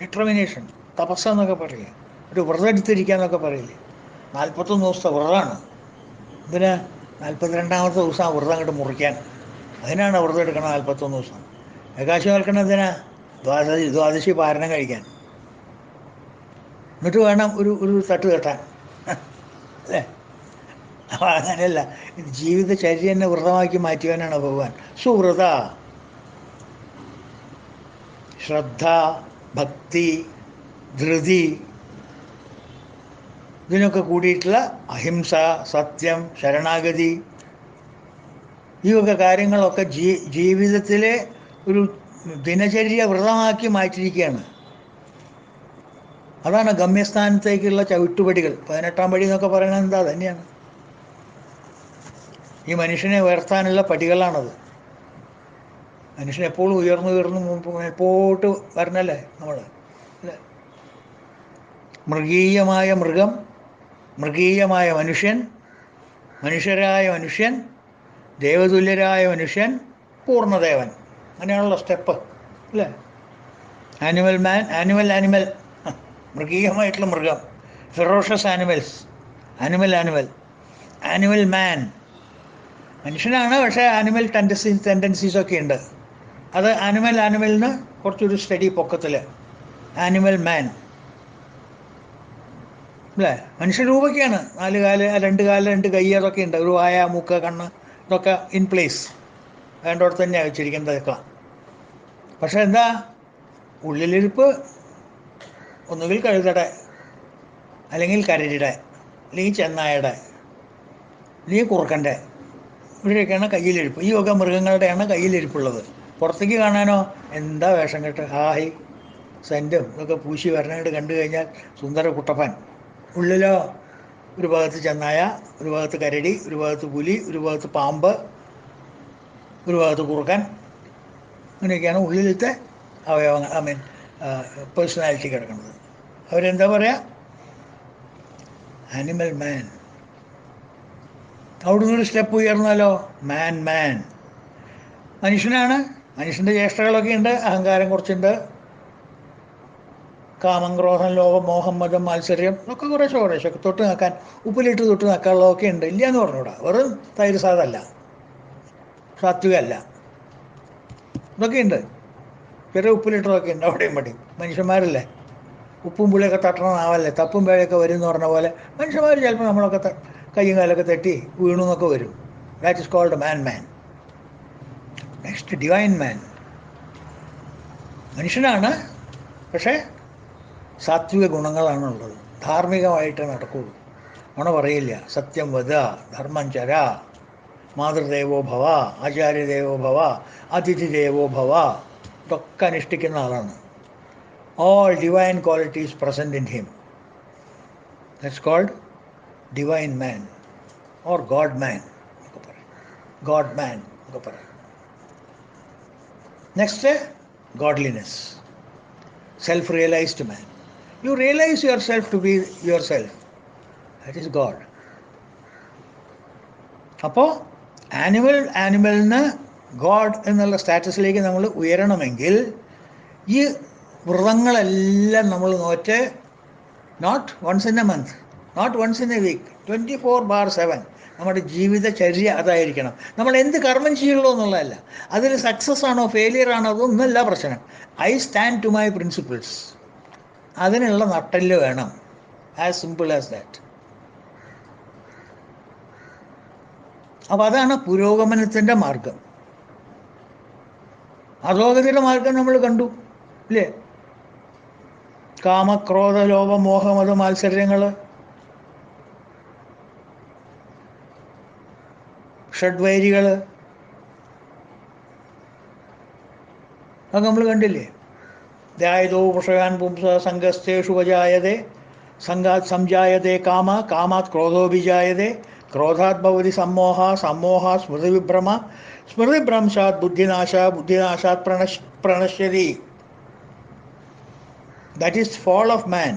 [SPEAKER 1] ഡിറ്റർമിനേഷൻ, തപസ്സെന്നൊക്കെ പറയില്ലേ. ഒരു വ്രതം എടുത്തിരിക്കുക എന്നൊക്കെ പറയില്ലേ. 41 ദിവസത്തെ വ്രതമാണ്. ഇതിന് 42ാമത്തെ ദിവസം ആ വ്രതം അങ്ങോട്ട് മുറിക്കാൻ. അതിനാണ് വ്രതം എടുക്കണം 41 ദിവസം. ഏകാശി നിൽക്കണം എന്തിനാ? ദ്വാദശി പാരണം കഴിക്കാൻ. എന്നിട്ട് വേണം ഒരു തട്ട് കെട്ടാൻ അല്ലേ. അപ്പോൾ അങ്ങനെയല്ല. ജീവിതചര്യ തന്നെ വ്രതമാക്കി മാറ്റിയവനാണ് ഭഗവാൻ. സുവൃത. ശ്രദ്ധ, ഭക്തി, ധൃതി, ഇതിനൊക്കെ കൂടിയിട്ടുള്ള അഹിംസ, സത്യം, ശരണാഗതി, ഈ വക കാര്യങ്ങളൊക്കെ ജീവിതത്തിലെ ഒരു ദിനചര്യ വ്രതമാക്കി മാറ്റിയിരിക്കുകയാണ്. അതാണ് ഗമ്യസ്ഥാനത്തേക്കുള്ള ചവിട്ടുപടികൾ. 18-ാം പടി എന്നൊക്കെ പറയുന്നത് എന്താ തന്നെയാണ്. ഈ മനുഷ്യനെ ഉയർത്താനുള്ള പടികളാണത്. മനുഷ്യൻ എപ്പോഴും ഉയർന്നു മേപ്പോട്ട് വരണല്ലേ നമ്മൾ. അല്ലേ? മൃഗീയമായ മൃഗം, മൃഗീയമായ മനുഷ്യൻ, മനുഷ്യരായ മനുഷ്യൻ, ദേവതുല്യരായ മനുഷ്യൻ, പൂർണ്ണദേവൻ. അങ്ങനെയാണല്ലോ സ്റ്റെപ്പ്. അല്ലേ? ആനിമൽ മാൻ, ആനിമൽ, മൃഗീയമായിട്ടുള്ള മൃഗം, ഫെറോഷ്യസ് ആനിമൽസ്, ആനിമൽ മാൻ, മനുഷ്യനാണ്. പക്ഷേ ആനിമൽ ടെൻഡൻസീസൊക്കെ ഉണ്ട്. അത് ആനിമലിന് കുറച്ചൊരു സ്റ്റഡി പൊക്കത്തിൽ ആനിമൽ മാൻ. അല്ലേ? മനുഷ്യരൂപൊക്കെയാണ്. 4 കാല്, 2 കാല്, 2 കൈ, അതൊക്കെ ഉണ്ട്. ഒരു വായ, മൂക്ക്, കണ്ണ്, ഇതൊക്കെ ഇൻ പ്ലേസ്, വേണ്ടോടത്ത് തന്നെയാണ് വെച്ചിരിക്കുന്നതൊക്കെ. പക്ഷെ എന്താ ഉള്ളിലിരിപ്പ്? ഒന്നുകിൽ കഴുതയുടെ, അല്ലെങ്കിൽ കരടിയുടെ, അല്ലെങ്കിൽ ചെന്നായയുടെ, അല്ലെങ്കിൽ കുറുക്കൻ്റെ, ഇവരുടെയൊക്കെയാണ് കയ്യിലിരിപ്പ്. ഈ വക മൃഗങ്ങളുടെയാണ് കയ്യിലിരിപ്പുള്ളത്. പുറത്തേക്ക് കാണാനോ എന്താ വേഷം കെട്ട്, ഹായ് സെൻറ്റും ഇതൊക്കെ പൂശി വരണമായിട്ട് കണ്ടു കഴിഞ്ഞാൽ സുന്ദര കുട്ടപ്പൻ. ഉള്ളിലോ ഒരു ഭാഗത്ത് ചെന്നായ, ഒരു ഭാഗത്ത് കരടി, ഒരു ഭാഗത്ത് പുലി, ഒരു ഭാഗത്ത് പാമ്പ്, ഒരു ഭാഗത്ത് കുറുക്കൻ. അങ്ങനെയൊക്കെയാണ് ഉള്ളിലത്തെ അവയവങ്ങൾ, പേഴ്സണാലിറ്റി കിടക്കുന്നത്. അവരെന്താ പറയുക? ആനിമൽ മാൻ. അവിടുന്ന് ഒരു സ്റ്റെപ്പ് ഉയർന്നാലോ മാൻ. മനുഷ്യനാണ്. മനുഷ്യൻ്റെ ചേഷ്ടകളൊക്കെ ഉണ്ട്. അഹങ്കാരം കുറച്ചുണ്ട്. കാമം, ക്രോധം, ലോകം, മോഹം, മതം, മാത്സര്യം, ഇതൊക്കെ കുറേശ്ശെ തൊട്ട് നിൽക്കാൻ, ഉപ്പിലിട്ട് തൊട്ട് നിൽക്കാനുള്ളതൊക്കെ ഉണ്ട്. ഇല്ല എന്ന് പറഞ്ഞൂടാ. വെറും തൈര് സാധല്ല, സാത്വികമല്ല, ഇതൊക്കെ ഉണ്ട്. ചെറിയ ഉപ്പിലിട്ടതൊക്കെ ഉണ്ട് അവിടെയും മടി. മനുഷ്യന്മാരല്ലേ, ഉപ്പും പുളിയൊക്കെ തട്ടണ നാവല്ലേ, തപ്പും പേഴൊക്കെ വരും എന്ന് പറഞ്ഞ പോലെ മനുഷ്യന്മാർ ചിലപ്പോൾ നമ്മളൊക്കെ കയ്യും കാലൊക്കെ തെറ്റി വീണു എന്നൊക്കെ വരും. That is called man. Next divine man. മനുഷ്യനാണ്, പക്ഷേ സാത്വിക ഗുണങ്ങളാണുള്ളത്. ധാർമ്മികമായിട്ട് നടക്കുള്ളൂ. നുണ പറയില്ല. സത്യം വദ, ധർമ്മം ചര, മാതൃദേവോ ഭവ, ആചാര്യദേവോ ഭവ, അതിഥിദേവോ ഭവ, ഇതൊക്കെ അനുഷ്ഠിക്കുന്ന ആളാണ്. All divine qualities present in him. That's called divine man or God man. Next, godliness. Self-realized man. You realize yourself to be yourself. That is God. അപ്പോൾ ആനിമലിന് ഗോഡ് എന്നുള്ള സ്റ്റാറ്റസിലേക്ക് നമ്മൾ ഉയരണമെങ്കിൽ ഈ വ്രതങ്ങളെല്ലാം നമ്മൾ നോറ്റ്, not once in a month, not once in a week, 24/7 നമ്മുടെ ജീവിതചര്യ അതായിരിക്കണം. നമ്മൾ എന്ത് കർമ്മം ചെയ്യുള്ളൂ എന്നുള്ളതല്ല. അതിൽ സക്സസ് ആണോ ഫെയിലിയർ ആണോ അതൊന്നുമല്ല പ്രശ്നം. I stand to my principles. അതിനുള്ള നട്ടെല്ല് വേണം. As simple as that. അപ്പം അതാണ് പുരോഗമനത്തിൻ്റെ മാർഗം. അധോഗതിയുടെ മാർഗം നമ്മൾ കണ്ടു ഇല്ലേ? കാമക്രോധ ലോഭ മോഹമത മാത്സര്യങ്ങൾ, ഷഡ്വൈരികൾ, അത് നമ്മൾ കണ്ടില്ലേ? ധ്യായതോ വിഷയാൻ പുംസ സംഘസ്ഥേഷു വജായതേ, സംഘാത് സംജായതേ കാമ, കാമാത് ക്രോധോഭിജായതേ, ക്രോധാത് ഭവതി സമ്മോഹ, സമ്മോഹാത് സ്മൃതിവിഭ്രമ, സ്മൃതിഭ്രംശാത് ബുദ്ധിനാശ, ബുദ്ധിനാശാത് പ്രണശ്യതി. That is fall of man.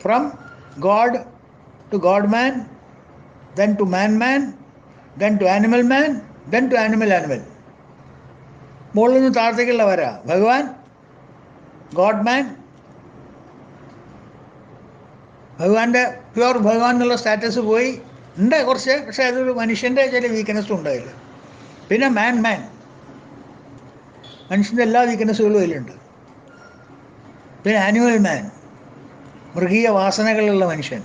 [SPEAKER 1] From God to God man, then to man, then to animal man, then to animal. മുകളിൽ നിന്ന് താഴത്തേക്കുള്ള വരാ ഭഗവാൻ, ഗോഡ് മാൻ. ഭഗവാന്റെ പ്യുവർ ഭഗവാൻ എന്നുള്ള സ്റ്റാറ്റസ് പോയി ഉണ്ട് കുറച്ച്. പക്ഷേ അതൊരു മനുഷ്യൻ്റെ ചില വീക്ക്നെസ്സും ഉണ്ടായില്ല. പിന്നെ മാൻ, മനുഷ്യൻ്റെ എല്ലാ വീക്ക്നെസ്സുകളും അതിലുണ്ട്. പിന്നെ ആനിമൽ മാൻ, മൃഗീയ വാസനകളുള്ള മനുഷ്യൻ.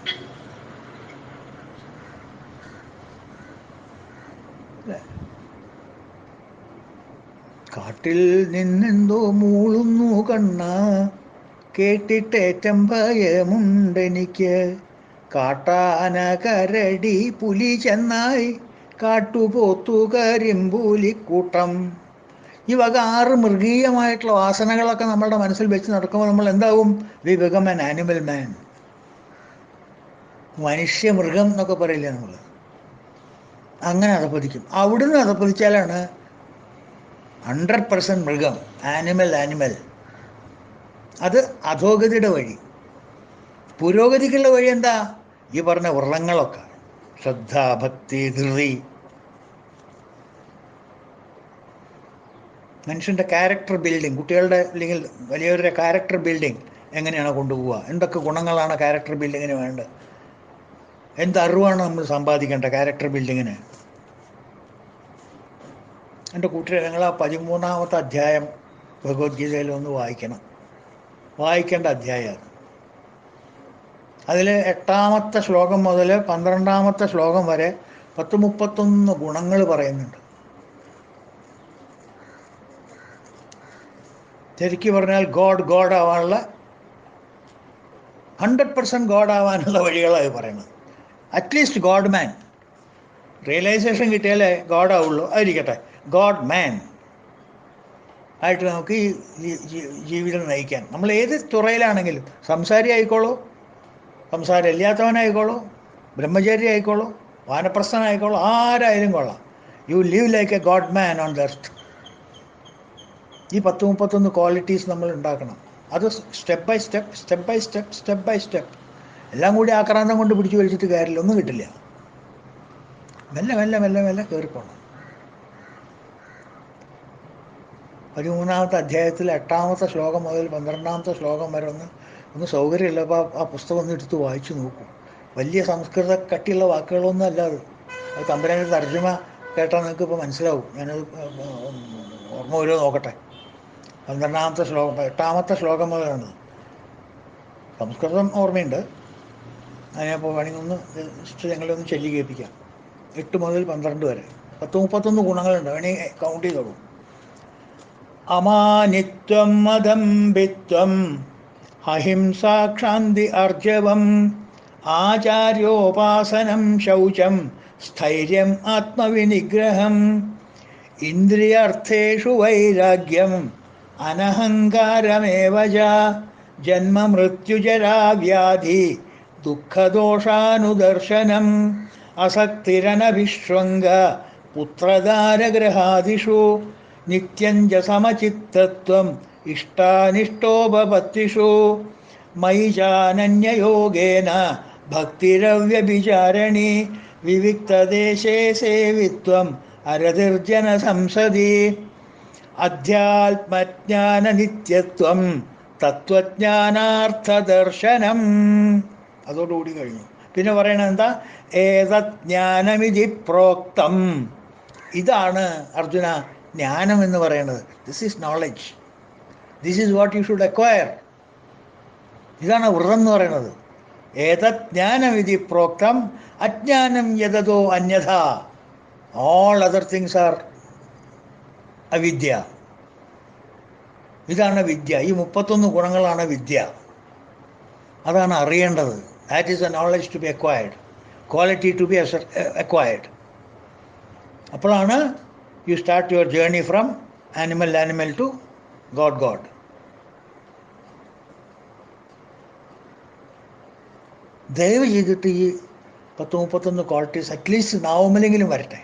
[SPEAKER 1] കാട്ടിൽ നിന്നെന്തോ മൂളുന്നു കണ്ണ, കേട്ടിട്ടേറ്റം ഭയമുണ്ടെനിക്ക്. കാട്ടാന, കരടി, പുലി, ചെന്നായി, കാട്ടുപോത്തു, കരിമ്പൂലിക്കൂട്ടം. ഈ വക 6 മൃഗീയമായിട്ടുള്ള വാസനകളൊക്കെ നമ്മളുടെ മനസ്സിൽ വെച്ച് നടക്കുമ്പോൾ നമ്മൾ എന്താവും? വി ബിക്കം ആൻ ആനിമൽ മാൻ. മനുഷ്യ മൃഗം എന്നൊക്കെ പറയില്ലേ നമ്മൾ, അങ്ങനെ അധപ്പതിക്കും. അവിടുന്ന് അധപ്പതിച്ചാലാണ് 100% മൃഗം, ആനിമൽ. അത് അധോഗതിയുടെ വഴി. പുരോഗതിക്കുള്ള വഴി എന്താ? ഈ പറഞ്ഞ വ്രണങ്ങളൊക്കെ, ശ്രദ്ധ, ഭക്തി, ധൃതി. മനുഷ്യൻ്റെ ക്യാരക്ടർ ബിൽഡിങ്, കുട്ടികളുടെ അല്ലെങ്കിൽ വലിയവരുടെ ക്യാരക്ടർ ബിൽഡിങ് എങ്ങനെയാണ് കൊണ്ടുപോവുക? എന്തൊക്കെ ഗുണങ്ങളാണ് ക്യാരക്ടർ ബിൽഡിങ്ങിന് വേണ്ടത്? എന്തറിവാണ് നമ്മൾ സമ്പാദിക്കേണ്ടത് ക്യാരക്ടർ ബിൽഡിങ്ങിന്? എൻ്റെ കൂട്ടുകാർ, നിങ്ങൾ ആ 13ാമത്തെ അധ്യായം ഭഗവത്ഗീതയിലൊന്ന് വായിക്കേണ്ട അധ്യായമാണ്. അതിൽ 8ാമത്തെ ശ്ലോകം മുതൽ 12ാമത്തെ ശ്ലോകം വരെ 31 ഗുണങ്ങൾ പറയുന്നുണ്ട്. ശരിക്കും പറഞ്ഞാൽ ഗോഡ് ആവാനുള്ള 100% ഗോഡ് ആവാനുള്ള വഴികളാണ് പറയുന്നത്. അറ്റ്ലീസ്റ്റ് ഗോഡ് മാൻ റിയലൈസേഷൻ കിട്ടിയാലേ ഗോഡ് ആവുള്ളൂ. അതിരിക്കട്ടെ, ഗോഡ് മാൻ ആയിട്ട് നമുക്ക് ഈ ജീവിതം നയിക്കാൻ. നമ്മൾ ഏത് തുറയിലാണെങ്കിലും, സംസാരി ആയിക്കോളൂ, സംസാരം ഇല്ലാത്തവനായിക്കോളൂ, ബ്രഹ്മചാരി ആയിക്കോളൂ, വാനപ്രസ്ഥനായിക്കോളൂ, ആരായാലും കൊള്ളാം. You live like A God man on the earth. ഈ 31 ക്വാളിറ്റീസ് നമ്മൾ ഉണ്ടാക്കണം. അത് സ്റ്റെപ്പ് ബൈ സ്റ്റെപ്പ്. എല്ലാം കൂടി ആക്രാന്തം കൊണ്ട് പിടിച്ചു വലിച്ചിട്ട് കാര്യമില്ല, ഒന്നും കിട്ടില്ല. മെല്ലെ കയറിപ്പോണം. 13ാമത്തെ അധ്യായത്തിൽ 8ാമത്തെ ശ്ലോകം മുതൽ 12ാമത്തെ ശ്ലോകം വരെ ഒന്ന് സൗകര്യമില്ലപ്പോൾ ആ പുസ്തകം ഒന്ന് എടുത്ത് വായിച്ചു നോക്കൂ. വലിയ സംസ്കൃത കട്ടിയുള്ള വാക്കുകളൊന്നും അല്ല അത്. തമ്പുരാൻ്റെ തർജ്ജമ കേട്ടാൽ നിങ്ങൾക്ക് ഇപ്പോൾ മനസ്സിലാവും. ഞാനത് ഓർമ്മ വരുമോ നോക്കട്ടെ. 12ാമത്തെ ശ്ലോകം, 8ാമത്തെ ശ്ലോകം മുതലാണ്. സംസ്കൃതം ഓർമ്മയുണ്ട്, അതിനെപ്പോൾ വേണമെങ്കിൽ ഞങ്ങളൊന്ന് ചൊല്ലി കേൾപ്പിക്കാം. 8 മുതൽ 12 വരെ 31 ഗുണങ്ങളുണ്ട്, വേണമെങ്കിൽ കൗണ്ട് ചെയ്തോളൂ. അമാനിത്വം, അദംഭിത്വം, അഹിംസാ, ക്ഷാന്തി, ആർജവം, ആചാര്യോപാസനം, ശൗചം, സ്ഥൈര്യം, ആത്മവിനിഗ്രഹം, ഇന്ദ്രിയാർത്ഥേഷു വൈരാഗ്യം, അനഹങ്കാരമേവ ച, ജന്മമൃത്യുജരാവ്യാധി, ദുഃഖദോഷാനുദർശനം, അസക്തിരനഭിഷ്വംഗ, പുത്രദാരഗൃഹാദിഷു, നിത്യഞ്ച സമചിത്തത്വം, ഇഷ്ടാനിഷ്ടോപപത്തിഷു, മയി ചാനന്യയോഗേന ഭക്തിരവ്യഭിചാരണി, വിവിക്തദേശേ സേവിത്വം, അരതിർജന സംസദി, അധ്യാത്മജ്ഞാനനിത്യത്വം, തത്വജ്ഞാനാർത്ഥദർശനം. അതോടുകൂടി കഴിഞ്ഞു. പിന്നെ പറയണത് എന്താ? ഏതജ്ഞാനമിതി പ്രോക്തം. ഇതാണ് അർജുന ജ്ഞാനം എന്ന് പറയുന്നത്. This is knowledge. This is what you should acquire. ഇതാണ് വ്രതം എന്ന് പറയുന്നത്. ഏതജ്ഞാനമിതി പ്രോക്തം അജ്ഞാനം യതതോ അന്യഥ. ഓൾ അതർ തിങ്സ് ആർ അവിദ്യ. ഇതാണ് വിദ്യ. ഈ 31 ഗുണങ്ങളാണ് വിദ്യ. അതാണ് അറിയേണ്ടത്. That is a knowledge to be acquired, quality to be acquired. അപ്പോഴാണ് you start your journey from animal to God. ദയവ് ചെയ്തിട്ട് ഈ 31 ക്വാളിറ്റീസ് അറ്റ്ലീസ്റ്റ് നാവുമലെങ്കിലും വരട്ടെ.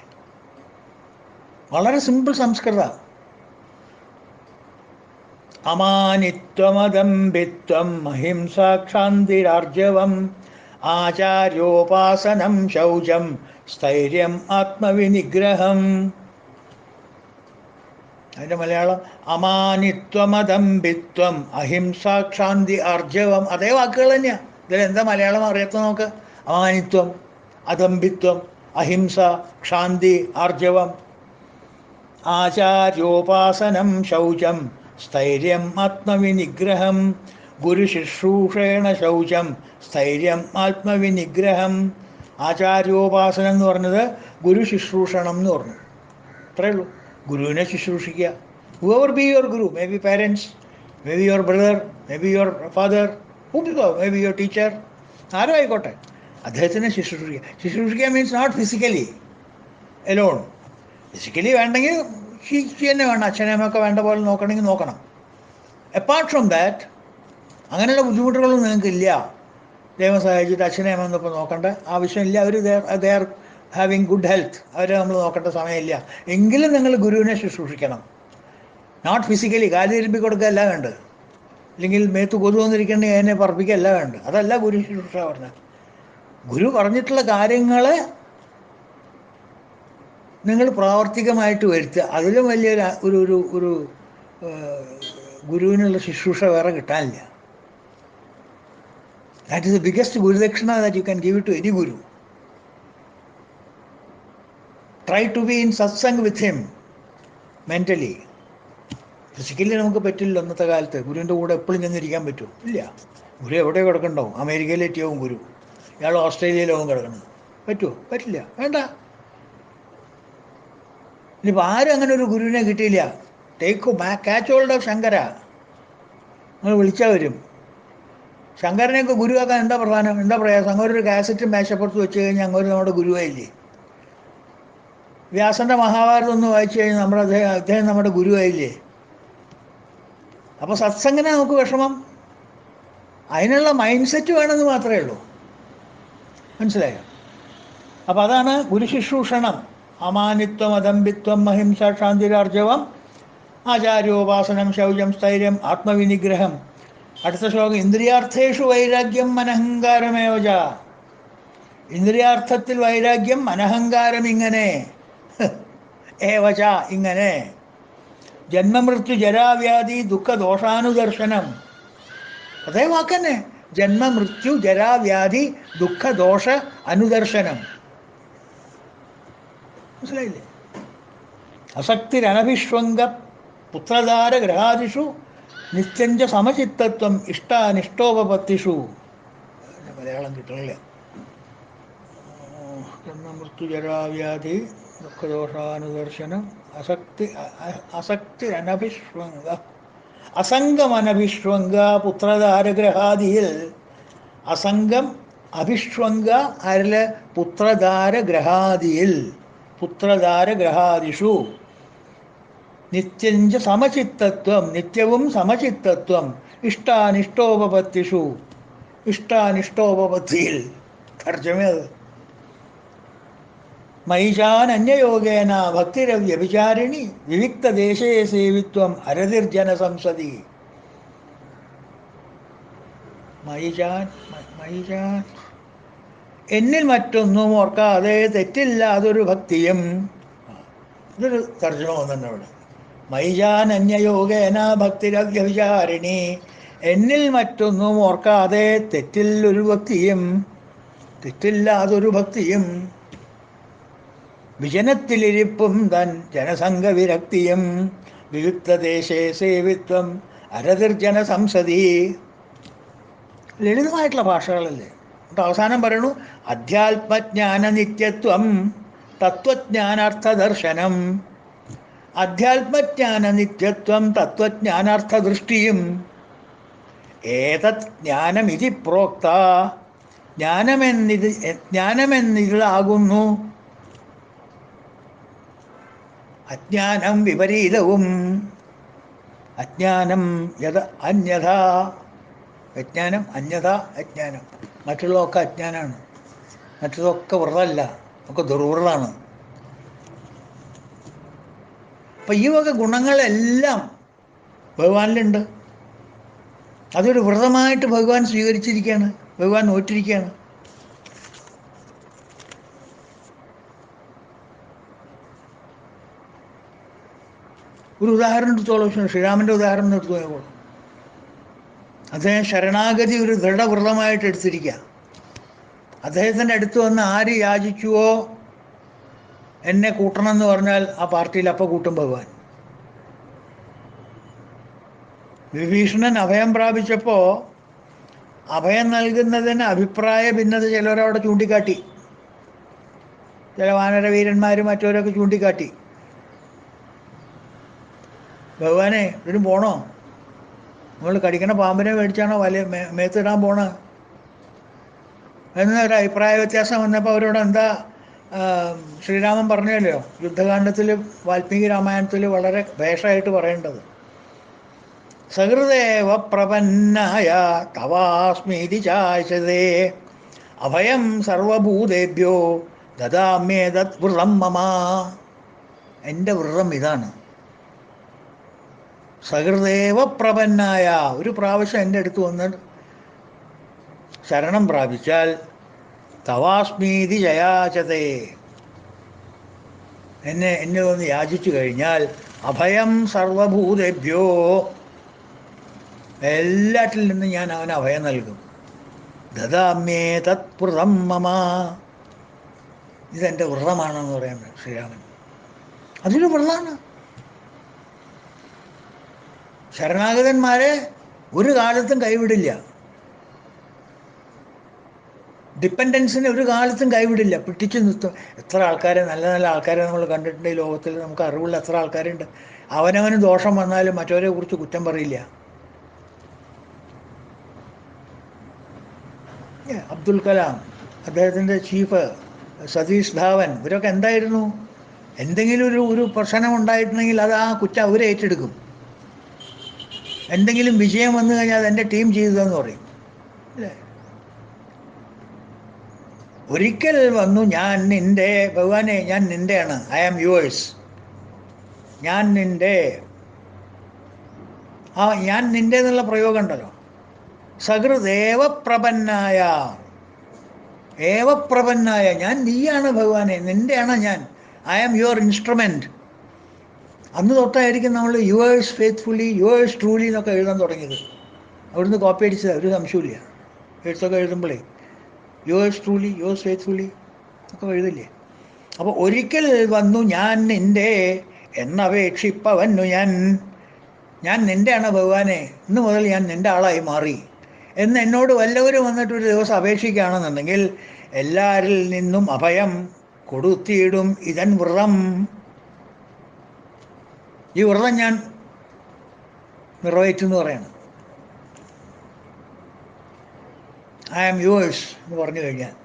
[SPEAKER 1] വളരെ സിമ്പിൾ സംസ്കൃത. അമാനിത്വമദംഭിത്വം, അഹിംസാ, ക്ഷാന്തിരാർജവം, ആചാര്യോപാസനം, ശൗചം, സ്ഥൈര്യം, ആത്മവിനിഗ്രഹം. അതിൻ്റെ മലയാളം അമാനിത്വമദംഭിത്വം, അഹിംസാ, ക്ഷാന്തി, ആർജവം. അതേ വാക്കുകൾ തന്നെയാണ്. ഇതിലെന്താ മലയാളം അറിയാത്ത നോക്ക്. അമാനിത്വം, അദംഭിത്വം, അഹിംസ, ക്ഷാന്തി, ആർജവം, ആചാര്യോപാസനം, ശൗചം, സ്ഥൈര്യം, ആത്മവിനിഗ്രഹം, ഗുരുശുശ്രൂഷേണ ശൗചം, സ്ഥൈര്യം, ആത്മവിനിഗ്രഹം. ആചാര്യോപാസനം എന്ന് പറഞ്ഞത് ഗുരു ശുശ്രൂഷണം എന്ന് പറഞ്ഞു. അത്രയേ ഉള്ളൂ. ഗുരുവിനെ ശുശ്രൂഷിക്കുക. Whoever be your guru, may be parents, may be your brother, may be your father, may be your teacher, ആരും ആയിക്കോട്ടെ, അദ്ദേഹത്തിനെ ശുശ്രൂഷിക്കുക. ശുശ്രൂഷിക്കുക means not physically alone. Physically വേണ്ടെങ്കിൽ തന്നെ വേണം, അച്ഛനമ്മയൊക്കെ വേണ്ട പോലെ നോക്കണമെങ്കിൽ നോക്കണം. അപ്പാർട്ട് ഫ്രം ദാറ്റ് അങ്ങനെയുള്ള ബുദ്ധിമുട്ടുകളൊന്നും നിങ്ങൾക്കില്ല. ദൈവം സഹായിച്ചിട്ട് അച്ഛനെയമ്മൊന്നും ഇപ്പോൾ നോക്കേണ്ട ആവശ്യമില്ല. അവർ they are having good health, അവരെ നമ്മൾ നോക്കേണ്ട സമയമില്ല. എങ്കിലും നിങ്ങൾ ഗുരുവിനെ ശുശ്രൂഷിക്കണം. നോട്ട് ഫിസിക്കലി കാല് തിരുമ്പി കൊടുക്കുകയല്ല വേണ്ടത്, അല്ലെങ്കിൽ മേത്ത് കൊതു വന്നിരിക്കണമെങ്കിൽ അതിനെ പറപ്പിക്കുകയല്ല വേണ്ടത്. അതല്ല ഗുരു ശുശ്രൂഷ പറഞ്ഞത്. ഗുരു പറഞ്ഞിട്ടുള്ള കാര്യങ്ങൾ നിങ്ങൾ പ്രാവർത്തികമായിട്ട് വരുത്തുക. അതിലും വലിയൊരു ഒരു ഒരു ഒരു ഗുരുവിനുള്ള ശുശ്രൂഷ വേറെ കിട്ടാനില്ല. That is the biggest Gurudakshina that you can give it to any Guru. Try to be in satsang with him mentally. Physically നമുക്ക് പറ്റില്ല ഇന്നത്തെ കാലത്ത്. ഗുരുവിൻ്റെ കൂടെ എപ്പോഴും ചെന്നിരിക്കാൻ പറ്റുമോ? ഇല്ല. ഗുരു എവിടെ കിടക്കണ്ടാവും? അമേരിക്കയിലെത്തിയാവും ഗുരു, ഇയാൾ ഓസ്ട്രേലിയയിലാവും കിടക്കുന്നത്. പറ്റുമോ? പറ്റില്ല, വേണ്ട. ഇനിയിപ്പോൾ ആരും അങ്ങനെ ഒരു ഗുരുവിനെ കിട്ടിയില്ല. Take catch hold of Shankara. നിങ്ങൾ വിളിച്ചാൽ വരും. ശങ്കരനെയൊക്കെ ഗുരുവാക്കാൻ എന്താ പ്രധാനം, എന്താ പ്രയാസം? അങ്ങോട്ടൊരു കാസറ്റ് മേശപ്പുറത്ത് വെച്ച് കഴിഞ്ഞാൽ അങ്ങോട്ട് നമ്മുടെ ഗുരുവായില്ലേ? വ്യാസൻ്റെ മഹാഭാരതം ഒന്ന് വായിച്ചു കഴിഞ്ഞാൽ അദ്ദേഹം നമ്മുടെ ഗുരുവായില്ലേ? അപ്പോൾ സത്സംഗന നമുക്ക് വിഷമം. അതിനുള്ള മൈൻഡ് സെറ്റ് വേണമെന്ന് മാത്രമേ ഉള്ളൂ. മനസ്സിലായോ? അപ്പോൾ അതാണ് ഗുരുശുശ്രൂഷണം. അമാനിത്വം, അദംബിത്വം, അഹിംസ, ശാന്തിരാർജവം, ആചാര്യോപാസനം, ശൗചം, സ്ഥൈര്യം, ആത്മവിനിഗ്രഹം. അടുത്ത ശ്ലോകം, ഇന്ദ്രിയാർത്ഥേഷു വൈരാഗ്യം മനഹങ്കാരമേവച. ഇന്ദ്രിയാർത്ഥത്തിൽ വൈരാഗ്യം, മനഹങ്കാരം ഇങ്ങനെ, ഏവച ഇങ്ങനെ. ജന്മമൃത്യു ജരാവ്യാധി ദുഃഖദോഷാനുദർശനം. അതേ വാക്കന്നെ, ജന്മമൃത്യു ജരാവ്യാധി ദുഃഖദോഷ അനുദർശനം. മനസ്സിലായില്ലേ? അസക്തിരനഭിഷ്വംഗ പുത്രധാര ഗ്രഹാദിഷു നിത്യഞ്ച സമചിത്തത്വം ഇഷ്ടാനിഷ്ടോപപത്തിഷു. മലയാളം കിട്ടണില്ല. ജന്മമൃത്യുജരാവ്യാധി ദുഃഖദോഷാനുദർശനം. അസക്തിരനഭിഷ്വംഗ, അസംഗമനഭിഷ്വംഗ പുത്രധാരഗ്രഹാദിയിൽ. അസംഗം അഭിഷ്വംഗ ആരില്? പുത്രധാരഗ്രഹാദിയിൽ, പുത്രധാരഗ്രഹാദിഷു. നിത്യഞ്ച സമചിത്തത്വം, നിത്യവും സമചിത്തത്വം. ഇഷ്ടാനിഷ്ടോപപത്തിഷു, ഇഷ്ടാനിഷ്ടോപപത്തിയിൽ. തർജ്ജമ അത്. മൈഷാൻ അന്യയോഗേന ഭക്തിരവ്യഭിചാരിണി വിവിക്തദേശേ സേവിത്വം അരതിർജന സംസതി. മൈഷാൻ എന്നിൽ മറ്റൊന്നും ഓർക്കാതെ തെറ്റില്ലാതൊരു ഭക്തിയും. ഇതൊരു തർജ്ജമ വന്നിട്ടുണ്ട് അവിടെ. മൈജാൻ അന്യയോഗേന ഭക്തിരവ്യഭിചാരിണി, എന്നിൽ മറ്റൊന്നും ഓർക്കാതെ തെറ്റില്ലൊരു ഭക്തിയും, തെറ്റില്ലാതൊരു ഭക്തിയും. വിജനത്തിലിരിപ്പും തൻ ജനസംഘ വിരക്തിയും വിയുക്തദേശേ സേവിത്വം അരതിർജന സംസതി. ലളിതമായിട്ടുള്ള ഭാഷകളല്ലേ. എന്നിട്ട് അവസാനം പറയണു, അധ്യാത്മജ്ഞാന നിത്യത്വം തത്വജ്ഞാനാർത്ഥ ദർശനം. അധ്യാത്മജ്ഞാന നിത്യത്വം തത്വജ്ഞാനാർത്ഥ ദൃഷ്ടിയും. ഏതത് ജ്ഞാനമിതി പ്രോക്ത, ജ്ഞാനമെന്നിതാകുന്നു. അജ്ഞാനം വിപരീതവും. അജ്ഞാനം യഥ അന്യഥ. അജ്ഞാനം അന്യഥ അജ്ഞാനം. മറ്റുള്ളതൊക്കെ അജ്ഞാനാണ്, മറ്റതൊക്കെ വ്രതമല്ല, ഒക്കെ ദുർവ്രതാണ്. അപ്പം ഈ വക ഗുണങ്ങളെല്ലാം ഭഗവാനിലുണ്ട്. അതൊരു വ്രതമായിട്ട് ഭഗവാൻ സ്വീകരിച്ചിരിക്കുകയാണ്, ഭഗവാൻ നോറ്റിരിക്കുകയാണ്. ഒരു ഉദാഹരണം എടുത്തോളൂ, ശ്രീരാമൻ്റെ ഉദാഹരണം എടുത്തു. അദ്ദേഹം ശരണാഗതി ഒരു ദൃഢവ്രതമായിട്ട് എടുത്തിരിക്കുക. അദ്ദേഹത്തിൻ്റെ അടുത്ത് വന്ന് ആര് യാചിച്ചുവോ എന്നെ കൂട്ടണം എന്ന് പറഞ്ഞാൽ ആ പാർട്ടിയിൽ അപ്പം കൂട്ടും ഭഗവാൻ. വിഭീഷണൻ അഭയം പ്രാപിച്ചപ്പോൾ അഭയം നൽകുന്നതിന് അഭിപ്രായ ഭിന്നത ചിലരവിടെ ചൂണ്ടിക്കാട്ടി. ചില വാനരവീരന്മാരും മറ്റവരൊക്കെ ചൂണ്ടിക്കാട്ടി, ഭഗവാനെ ഇതിന് പോണോ, നമ്മൾ കടിക്കണ പാമ്പിനെ മേടിച്ചാണോ മേത്തിടാൻ പോണ എന്നൊരു അഭിപ്രായ വ്യത്യാസം വന്നപ്പോൾ അവരോട് എന്താ ശ്രീരാമൻ പറഞ്ഞല്ലോ, യുദ്ധകാണ്ഡത്തിൽ വാൽമീകി രാമായണത്തിൽ വളരെ ഭേഷമായിട്ട് പറയേണ്ടത്, സഹൃദേവ പ്രപന്നായ തവാസ്മീതി ചാശതേ അഭയം സർവഭൂതേഭ്യോ ദദാമ്യേതത് വ്രതം മമ. എൻ്റെ വ്രതം ഇതാണ്. സഹൃദേവ പ്രപന്നായ, ഒരു പ്രാവശ്യം എൻ്റെ അടുത്ത് വന്ന് ശരണം പ്രാപിച്ചാൽ തവാസ്മീതി ജയാചതേ, എന്നെ ഒന്ന് യാചിച്ചു കഴിഞ്ഞാൽ അഭയം സർവഭൂതേഭ്യോ, എല്ലാറ്റിൽ നിന്നും ഞാൻ അവന് അഭയം നൽകും. ദദാമ്യേ തത് വ്രതം മമ, ഇതെൻ്റെ വ്രതമാണെന്ന് പറയുന്നത് ശ്രീരാമൻ. അതൊരു വ്രതമാണ്. ശരണാഗതന്മാരെ ഒരു കാലത്തും കൈവിടില്ല, ഡിപ്പെൻഡൻസിനെ ഒരു കാലത്തും കൈവിടില്ല, പിടിച്ചു നിർത്തും. എത്ര ആൾക്കാരെ, നല്ല നല്ല ആൾക്കാരെ നമ്മൾ കണ്ടിട്ടുണ്ട് ഈ ലോകത്തിൽ. നമുക്ക് അറിവുള്ള എത്ര ആൾക്കാരുണ്ട്, അവനവന് ദോഷം വന്നാലും മറ്റവരെ കുറിച്ച് കുറ്റം പറയില്ല. അബ്ദുൽ കലാം, അദ്ദേഹത്തിൻ്റെ ചീഫ് സതീഷ് ധാവൻ, ഇവരൊക്കെ എന്തായിരുന്നു, എന്തെങ്കിലും ഒരു പ്രശ്നം ഉണ്ടായിട്ടുണ്ടെങ്കിൽ അത് ആ കുറ്റം അവരെ ഏറ്റെടുക്കും. എന്തെങ്കിലും വിജയം വന്നു കഴിഞ്ഞാൽ അതെൻ്റെ ടീം ചെയ്തതെന്ന് പറയും, അല്ലേ? ഒരിക്കൽ വന്നു, ഞാൻ നിൻ്റെ ഭഗവാനെ, ഞാൻ നിൻ്റെയാണ്, ഐ ആം യുവേഴ്സ്, ഞാൻ നിൻ്റെ, ഞാൻ നിൻ്റെ എന്നുള്ള പ്രയോഗം ഉണ്ടല്ലോ. സഹൃദേവ പ്രപന്നായ, ഏവപ്രപന്നായ, ഞാൻ നീയാണ് ഭഗവാനെ, നിൻ്റെയാണ് ഞാൻ, ഐ ആം യുവർ ഇൻസ്ട്രുമെൻറ്റ്. അന്ന് തൊട്ടായിരിക്കും നമ്മൾ യുവേഴ്സ് ഫെയ്ത്ത്ഫുള്ളി, യുവേഴ്സ് ട്രൂലി എന്നൊക്കെ എഴുതാൻ തുടങ്ങിയത്. അവിടുന്ന് കോപ്പി അടിച്ചത്, ഒരു സംശയമില്ല. എഴുത്തൊക്കെ എഴുതുമ്പോഴേ യുവേഴ്സ് ട്രൂലി, യുവേഴ്സ് ഫെയ്ത്ത്ഫുള്ളി ഒക്കെ എഴുതില്ലേ. അപ്പോൾ ഒരിക്കൽ വന്നു ഞാൻ നിൻ്റെ എന്നപേക്ഷിപ്പവന്നു ഞാൻ നിൻ്റെയാണ് ഭഗവാനെ, ഇന്ന് മുതൽ ഞാൻ നിൻ്റെ ആളായി മാറി എന്ന് എന്നോട് വല്ലവരും വന്നിട്ടൊരു ദിവസം അപേക്ഷിക്കുകയാണെന്നുണ്ടെങ്കിൽ എല്ലാവരിൽ നിന്നും അഭയം കൊടുത്തിടും ഇതൻ വ്രതം. ഈ വ്രതം ഞാൻ നിറവേറ്റെന്ന് പറയണം. ഐ ആം യുവേഴ്സ് എന്ന് പറഞ്ഞു കഴിഞ്ഞാൽ.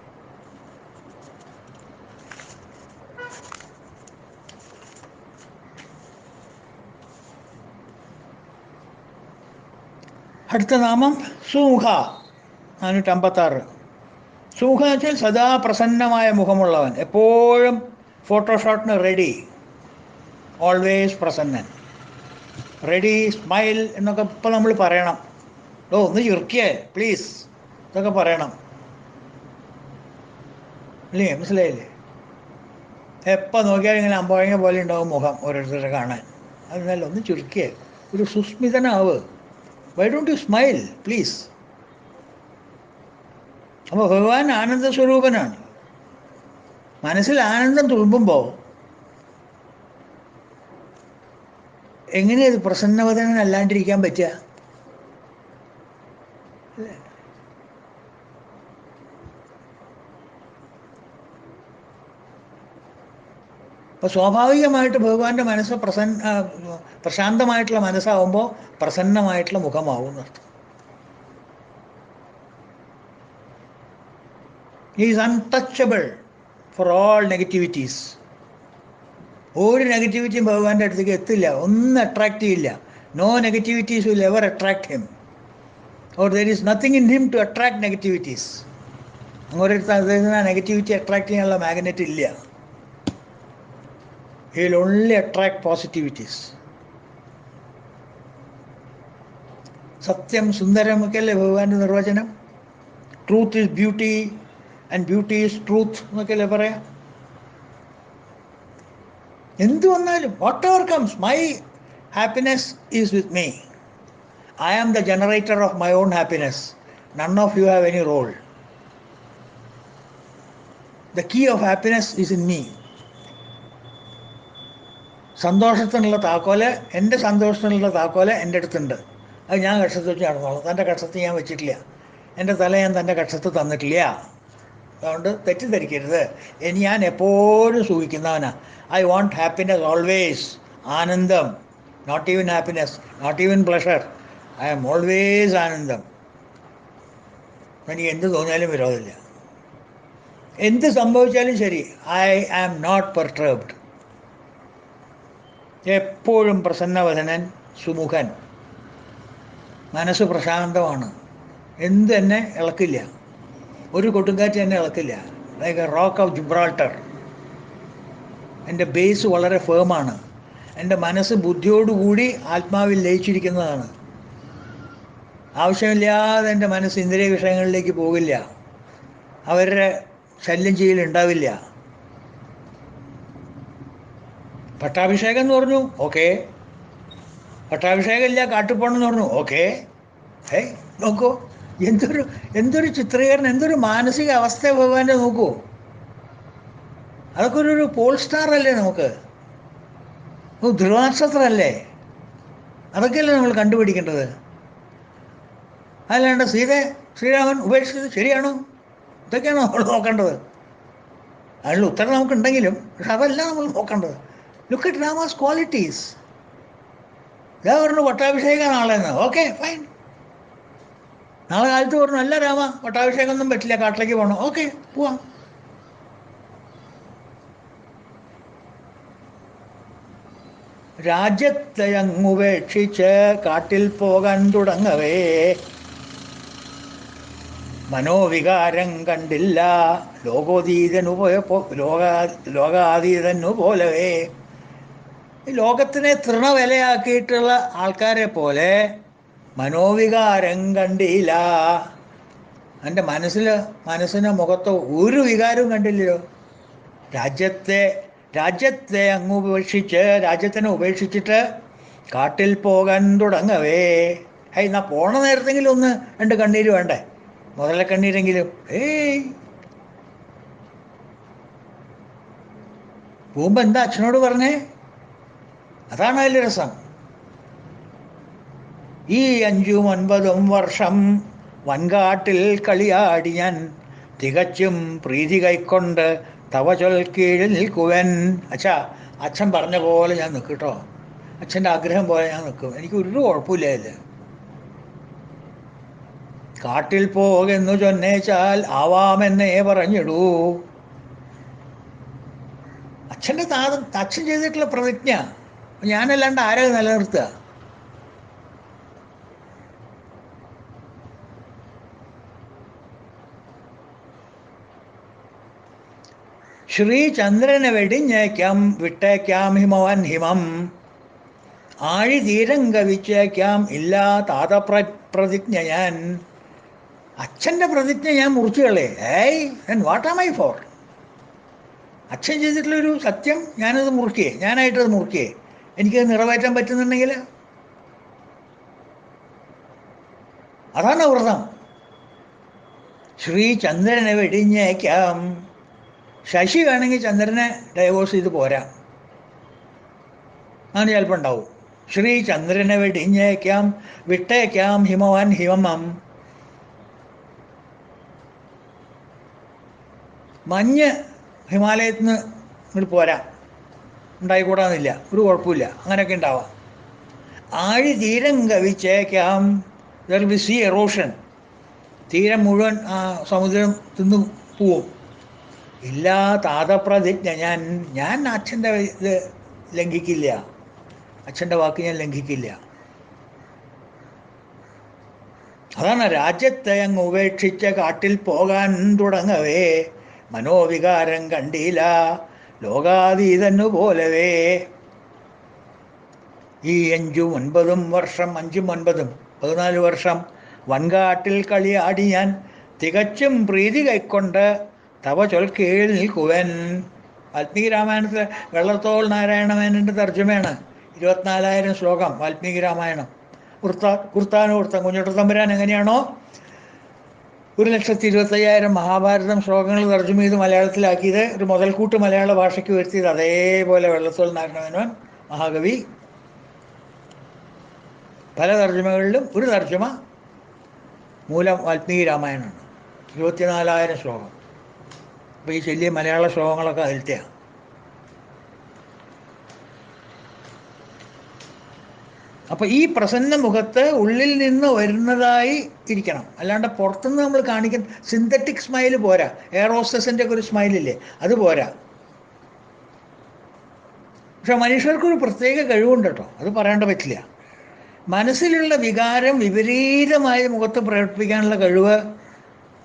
[SPEAKER 1] അടുത്ത നാമം സൂഹ, 456. സൂഹ എന്ന് വെച്ചാൽ സദാ പ്രസന്നമായ മുഖമുള്ളവൻ, എപ്പോഴും ഫോട്ടോഷോട്ടിന് റെഡി, ഓൾവേസ് പ്രസന്നൻ, റെഡി, സ്മൈൽ എന്നൊക്കെ ഇപ്പം നമ്മൾ പറയണം. ഒന്ന് ചുരുക്കിയേ പ്ലീസ് ഇതൊക്കെ പറയണം, ഇല്ലേ? മനസ്സിലായില്ലേ? എപ്പോൾ നോക്കിയാൽ ഇങ്ങനെ അമ്പഴങ്ങ പോലെ ഉണ്ടാവും മുഖം ഓരോരുത്തരെ കാണാൻ. അതിനല്ല, ഒന്ന് ചുരുക്കിയേ, ഒരു സുസ്മിതനാവ്. Why don't you smile please? അപ്പോൾ ഭഗവാൻ ആനന്ദ സ്വരൂപനാണ്. മനസ്സിൽ ആനന്ദം തുളുമ്പുമ്പോൾ എങ്ങനെയത് പ്രസന്നവദനല്ലാണ്ടിരിക്കാൻ പറ്റുക? അല്ലേ? അപ്പോൾ സ്വാഭാവികമായിട്ട് ഭഗവാന്റെ മനസ്സ് പ്രശാന്തമായിട്ടുള്ള മനസ്സാവുമ്പോൾ പ്രസന്നമായിട്ടുള്ള മുഖമാവും എന്നർത്ഥം. He is untouchable for all negativities. ഒരു നെഗറ്റിവിറ്റിയും ഭഗവാന്റെ അടുത്തേക്ക് എത്തില്ല, ഒന്നും അട്രാക്റ്റ് ചെയ്യില്ല. No negativities will ever attract him, or there is nothing in him to attract negativities. അങ്ങോട്ട് അദ്ദേഹത്തിന് ആ നെഗറ്റിവിറ്റി അട്രാക്ട് ചെയ്യാനുള്ള മാഗ്നറ്റ് ഇല്ല. He will only attract positivities. സത്യം സുന്ദരമൊക്കെയല്ലേ ഭഗവാന്റെ നിർവചനം. Truth is beauty and beauty is truth എന്നൊക്കെയല്ലേ പറയാം. എന്തു വന്നാലും, whatever comes, my happiness is with me. I am the generator of my own happiness. None of you have any role. The key of happiness is in me. സന്തോഷത്തിനുള്ള താക്കോല്, എൻ്റെ സന്തോഷത്തിനുള്ള താക്കോല് എൻ്റെ അടുത്തുണ്ട്. അത് ഞാൻ കക്ഷത്ത് വെച്ച് നടന്നോളാം. തൻ്റെ കക്ഷത്ത് ഞാൻ വെച്ചിട്ടില്ല, എൻ്റെ തല ഞാൻ തൻ്റെ കക്ഷത്ത് തന്നിട്ടില്ല. അതുകൊണ്ട് തെറ്റിദ്ധരിക്കരുത്. ഞാൻ എപ്പോഴും സുഖിക്കുന്നവനാണ്. I want happiness always. ആനന്ദം, not even happiness, not even pleasure, I am always ആനന്ദം. എനിക്ക് എന്ത് തോന്നിയാലും വിരോധമില്ല. എന്ത് സംഭവിച്ചാലും ശരി, ഐ ആം നോട്ട് പെർട്രബ്ഡ്. എപ്പോഴും പ്രസന്നവദനൻ, സുമുഖൻ, മനസ്സ് പ്രശാന്തമാണ്. എന്ത് എന്നെ ഇളക്കില്ല, ഒരു കൊടുങ്കാറ്റ് എന്നെ ഇളക്കില്ല. Like a rock of Gibraltar. എൻ്റെ ബേസ് വളരെ ഫേമാണ്. എൻ്റെ മനസ്സ് ബുദ്ധിയോടുകൂടി ആത്മാവിൽ ലയിച്ചിരിക്കുന്നതാണ്. ആവശ്യമില്ലാതെ എൻ്റെ മനസ്സ് ഇന്ദ്രിയ വിഷയങ്ങളിലേക്ക് പോകില്ല. അവരുടെ ശല്യം ചെയ്യലുണ്ടാവില്ല. പട്ടാഭിഷേകം എന്ന് പറഞ്ഞു, ഓക്കെ. പട്ടാഭിഷേകം ഇല്ല, കാട്ടുപോകണം എന്ന് പറഞ്ഞു, ഓക്കെ. നോക്കൂ, എന്തൊരു എന്തൊരു ചിത്രീകരണം, എന്തൊരു മാനസിക അവസ്ഥ ഭഗവാന്റെ. നോക്കൂ, അതൊക്കെ ഒരു പോൾ സ്റ്റാർ അല്ലേ നമുക്ക്, ധ്രുവനക്ഷത്രമല്ലേ. അതൊക്കെയല്ലേ നമ്മൾ കണ്ടുപിടിക്കേണ്ടത്. അല്ലാണ്ട് ശ്രീരാമൻ ഉപേക്ഷിച്ചത് ശരിയാണോ, ഇതൊക്കെയാണോ നമ്മൾ നോക്കേണ്ടത്? അതിനുള്ള ഉത്തരം നമുക്കുണ്ടെങ്കിലും, പക്ഷെ അതല്ല നമ്മൾ നോക്കേണ്ടത്. Look at Rama's qualities. ഇതാ പറഞ്ഞു പട്ടാഭിഷേകം നാളെന്ന്, ഓക്കെ ഫൈൻ. നാളെ കാലത്ത് പറഞ്ഞു, അല്ല രാമ, പട്ടാഭിഷേകം ഒന്നും പറ്റില്ല, കാട്ടിലേക്ക് പോകണം, ഓക്കെ പോവാം. രാജ്യത്തെയങ്ങുപേക്ഷിച്ച് കാട്ടിൽ പോകാൻ തുടങ്ങവേ മനോവികാരം കണ്ടില്ല ലോകാതീതനു പോലവേ. ലോകത്തിനെ തൃണവിലയാക്കിയിട്ടുള്ള ആൾക്കാരെ പോലെ മനോവികാരം കണ്ടില്ല. എൻ്റെ മനസ്സിൻ്റെ മുഖത്ത് ഒരു വികാരവും കണ്ടില്ലല്ലോ. രാജ്യത്തെ അങ്ങ് ഉപേക്ഷിച്ച്, രാജ്യത്തിനെ ഉപേക്ഷിച്ചിട്ട് കാട്ടിൽ പോകാൻ തുടങ്ങവേ. എന്നാ പോണ നേരത്തെങ്കിലും ഒന്ന് രണ്ട് കണ്ണീര് വേണ്ടേ, മുതലക്കണ്ണീരെങ്കിലും. പോകുമ്പോ എന്താ അച്ഛനോട് പറഞ്ഞേ? അതാണ് അതിൽ രസം. ഈ 5-9 വർഷം വൻകാട്ടിൽ കളിയാടി ഞാൻ, തികച്ചും പ്രീതി കൈക്കൊണ്ട് തവ ചൊൽ കീഴിൽ നിൽക്കുവൻ. അച്ഛൻ പറഞ്ഞ പോലെ ഞാൻ നിൽക്കും കേട്ടോ. അച്ഛൻ്റെ ആഗ്രഹം പോലെ ഞാൻ നിൽക്കും. എനിക്ക് ഒരു കുഴപ്പമില്ല അതിൽ. കാട്ടിൽ പോകെന്നു ചൊന്നേച്ചാൽ ആവാമെന്നേ പറഞ്ഞിടൂ. അച്ഛൻ ചെയ്തിട്ടുള്ള പ്രതിജ്ഞ ഞാനല്ലാണ്ട് ആരെ നിലനിർത്തുക? ശ്രീചന്ദ്രനെ വെടിഞ്ഞേക്കാം, വിട്ടേക്കാം ഹിമവൻ ഹിമം, ആഴി തീരം കവിച്ചേക്കാം, ഇല്ലാ പ്രതിജ്ഞ ഞാൻ. അച്ഛൻ്റെ പ്രതിജ്ഞ ഞാൻ മുറിച്ചു കളേ. What am I for? അച്ഛൻ ചെയ്തിട്ടുള്ളൊരു സത്യം ഞാനത് മുറിക്കേ, ഞാനായിട്ടത് മുറിക്കേ. എനിക്കത് നിറവേറ്റാൻ പറ്റുന്നുണ്ടെങ്കിൽ അതാണ് വ്രതം. ശ്രീചന്ദ്രനെ വെടിഞ്ഞേക്കാം. ശശി വേണമെങ്കിൽ ചന്ദ്രനെ ഡൈവോഴ്സ് ചെയ്ത് പോരാ, അങ്ങനെ ചിലപ്പോൾ ഉണ്ടാവും. ശ്രീചന്ദ്രനെ വെടിഞ്ഞേക്കാം, വിട്ടേക്കാം ഹിമവാൻ ഹിമമം. മഞ്ഞ് ഹിമാലയത്തിൽ നിന്ന് ഇങ്ങോട്ട് പോരാ, ഉണ്ടായിക്കൂടാന്നില്ല, ഒരു കുഴപ്പമില്ല, അങ്ങനെയൊക്കെ ഉണ്ടാവാം. ആഴി തീരം കവിച്ചേക്കാം, ദർ ബി സീ എറോഷൻ. തീരം മുഴുവൻ സമുദ്രം തിന്നു പോവും. ഇല്ലാ പ്രതിജ്ഞ ഞാൻ അച്ഛൻ്റെ ഇത് ലംഘിക്കില്ല, അച്ഛൻ്റെ വാക്ക് ഞാൻ ലംഘിക്കില്ല. അതാണ് രാജ്യത്തെ അങ്ങ് ഉപേക്ഷിച്ച് കാട്ടിൽ പോകാൻ തുടങ്ങവേ മനോവികാരം കണ്ടില്ല ലോകാതീതനു പോലവേ. ഈ 5-9 വർഷം, 5-9 14 വർഷം വൻകാട്ടിൽ കളിയാടി ഞാൻ, തികച്ചും പ്രീതി കൈക്കൊണ്ട് തവ ചൊൽ കീഴിൽ നിൽക്കുവൻ. വാൽമീകി രാമായണത്തിലെ വെള്ളത്തോൾ നാരായണമേനൻ്റെ തർജ്ജമയാണ്. 24,000 ശ്ലോകം വാൽമീകി രാമായണം. കുർത്താനൂർത്തം കുഞ്ഞുട്ട തമ്പുരാൻ എങ്ങനെയാണോ 1,25,000 മഹാഭാരതം ശ്ലോകങ്ങൾ തർജ്ജമ ചെയ്ത് മലയാളത്തിലാക്കിയത്, ഒരു മുതൽക്കൂട്ട് മലയാള ഭാഷയ്ക്ക് വരുത്തിയത്, അതേപോലെ വെള്ളത്തോൾ നാരായണമേനോൻ മഹാകവി പല തർജ്ജമകളിലും ഒരു തർജ്ജമ മൂലം വാൽമീകി രാമായണമാണ്. 24,000 ശ്ലോകം. അപ്പോൾ ഈ ചെല്ലിയ മലയാള ശ്ലോകങ്ങളൊക്കെ അതിലത്തെയാണ്. അപ്പോൾ ഈ പ്രസന്ന മുഖത്ത് ഉള്ളിൽ നിന്ന് വരുന്നതായി ഇരിക്കണം. അല്ലാണ്ട് പുറത്തുനിന്ന് നമ്മൾ കാണിക്കുന്ന സിന്തറ്റിക് സ്മൈൽ പോരാ. എയർ ഹോസ്റ്റസിൻ്റെ ഒക്കെ ഒരു സ്മൈലില്ലേ, അത് പോരാ. പക്ഷെ മനുഷ്യർക്കൊരു പ്രത്യേക കഴിവുണ്ട് കേട്ടോ, അത് പറയേണ്ട പറ്റില്ല. മനസ്സിലുള്ള വികാരം വിപരീതമായി മുഖത്ത് പ്രകടിപ്പിക്കാനുള്ള കഴിവ്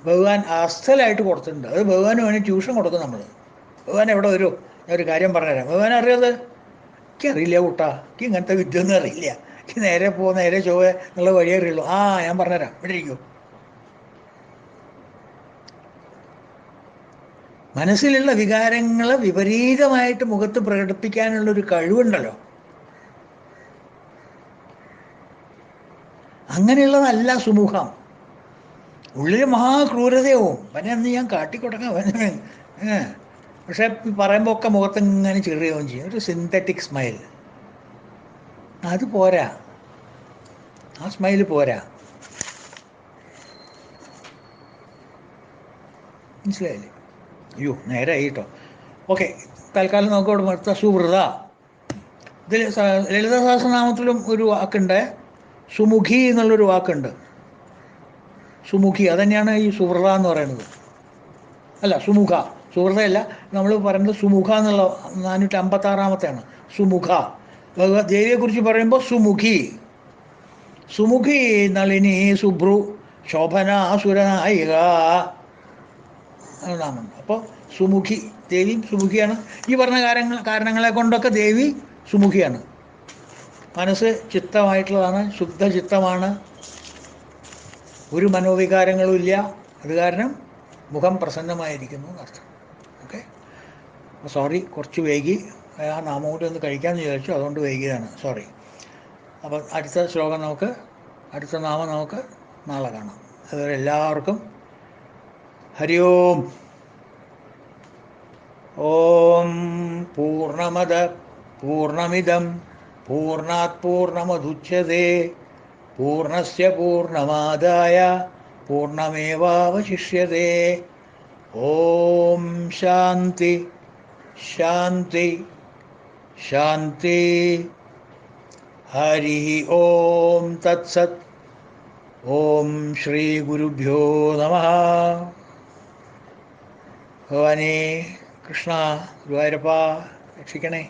[SPEAKER 1] ഭഗവാൻ അസ്ഥലായിട്ട് കൊടുത്തിട്ടുണ്ട്. അത് ഭഗവാന് വേണ്ടി ട്യൂഷൻ കൊടുക്കും നമ്മൾ. ഭഗവാൻ എവിടെ വരും? ഞാൻ ഒരു കാര്യം പറഞ്ഞുതരാം. ഭഗവാൻ അറിയാതെ എനിക്കറിയില്ല കൂട്ടാ, എനിക്ക് ഇങ്ങനത്തെ വിദ്യൊന്നും അറിയില്ല, എനിക്ക് നേരെ പോ നേരെ ചൊവ്വ എന്നുള്ള വഴിയേ അറിയുള്ളൂ. ആ ഞാൻ പറഞ്ഞുതരാം, ഇവിടെ ഇരിക്കൂ. മനസ്സിലുള്ള വികാരങ്ങളെ വിപരീതമായിട്ട് മുഖത്ത് പ്രകടിപ്പിക്കാനുള്ളൊരു കഴിവുണ്ടല്ലോ, അങ്ങനെയുള്ളതല്ല സുമുഖം. ഉള്ളിൽ മഹാക്രൂരതയാവും, അവനെ അന്ന് ഞാൻ കാട്ടിക്കൊടുക്കാം അവന്. പക്ഷെ പറയുമ്പോൾ ഒക്കെ മുഖത്ത് ഇങ്ങനെ ചെറിയാവും ചെയ്യും. ഒരു സിന്തറ്റിക് സ്മൈൽ, അത് പോരാ, ആ സ്മൈൽ പോരാ. മനസ്സിലായില്ലേ? അയ്യോ നേരായി കേട്ടോ. ഓക്കെ, തൽക്കാലം നമുക്ക് ഇവിടെ നിർത്താം. സുഹൃത. ഇതിൽ ലളിത സഹസ്രനാമത്തിലും ഒരു വാക്കുണ്ട്, സുമുഖി എന്നുള്ളൊരു വാക്കുണ്ട്. സുമുഖി അതന്നെയാണ് ഈ സുഹൃത എന്ന് പറയുന്നത്. അല്ല, സുമുഖ. സുഹൃതയല്ല, നമ്മൾ പറയുന്നത് സുമുഖ എന്നുള്ള 456-ാമത്തെയാണ് സുമുഖ. ദേവിയെക്കുറിച്ച് പറയുമ്പോൾ സുമുഖി. സുമുഖി നളിനി സുഭ്രു ശോഭന സുരനായിക നാമുണ്ട്. അപ്പോൾ സുമുഖി, ദേവി സുമുഖിയാണ്. ഈ പറഞ്ഞ കാരണങ്ങളെ കൊണ്ടൊക്കെ ദേവി സുമുഖിയാണ്. മനസ്സ് ചിത്തമായിട്ടുള്ളതാണ്, ശുദ്ധ ചിത്തമാണ്, ഒരു മനോവികാരങ്ങളും ഇല്ല. അത് കാരണം മുഖം പ്രസന്നമായിരിക്കുന്നു എന്നർത്ഥം. ഓക്കെ, സോറി, കുറച്ച് വൈകി. ആ നാമം കൂടി ഒന്ന് കഴിക്കാമെന്ന് വിചാരിച്ചു, അതുകൊണ്ട് വൈകിയതാണ്, സോറി. അപ്പം അടുത്ത ശ്ലോകം നമുക്ക്, അടുത്ത നാമം നമുക്ക് നാളെ കാണാം. അതുവരെ എല്ലാവർക്കും ഹരി ഓം. ഓം പൂർണ്ണമദ പൂർണ്ണമിദം പൂർണ്ണാത് പൂർണ്ണമുദച്യതേ പൂർണ്ണസ്യ പൂർണ്ണമാദായ പൂർണ്ണമേവാവശിഷ്യതേ. ഓം ശാന്തി ശാന്തി ശാന്തി. ഹരി ഓം തത്സത്. ഓം ശ്രീ ഗുരുഭ്യോ നമഃ. ഭഗവാനേ കൃഷ്ണ, ഗുരുവായൂരപ്പ രക്ഷിക്കണേ.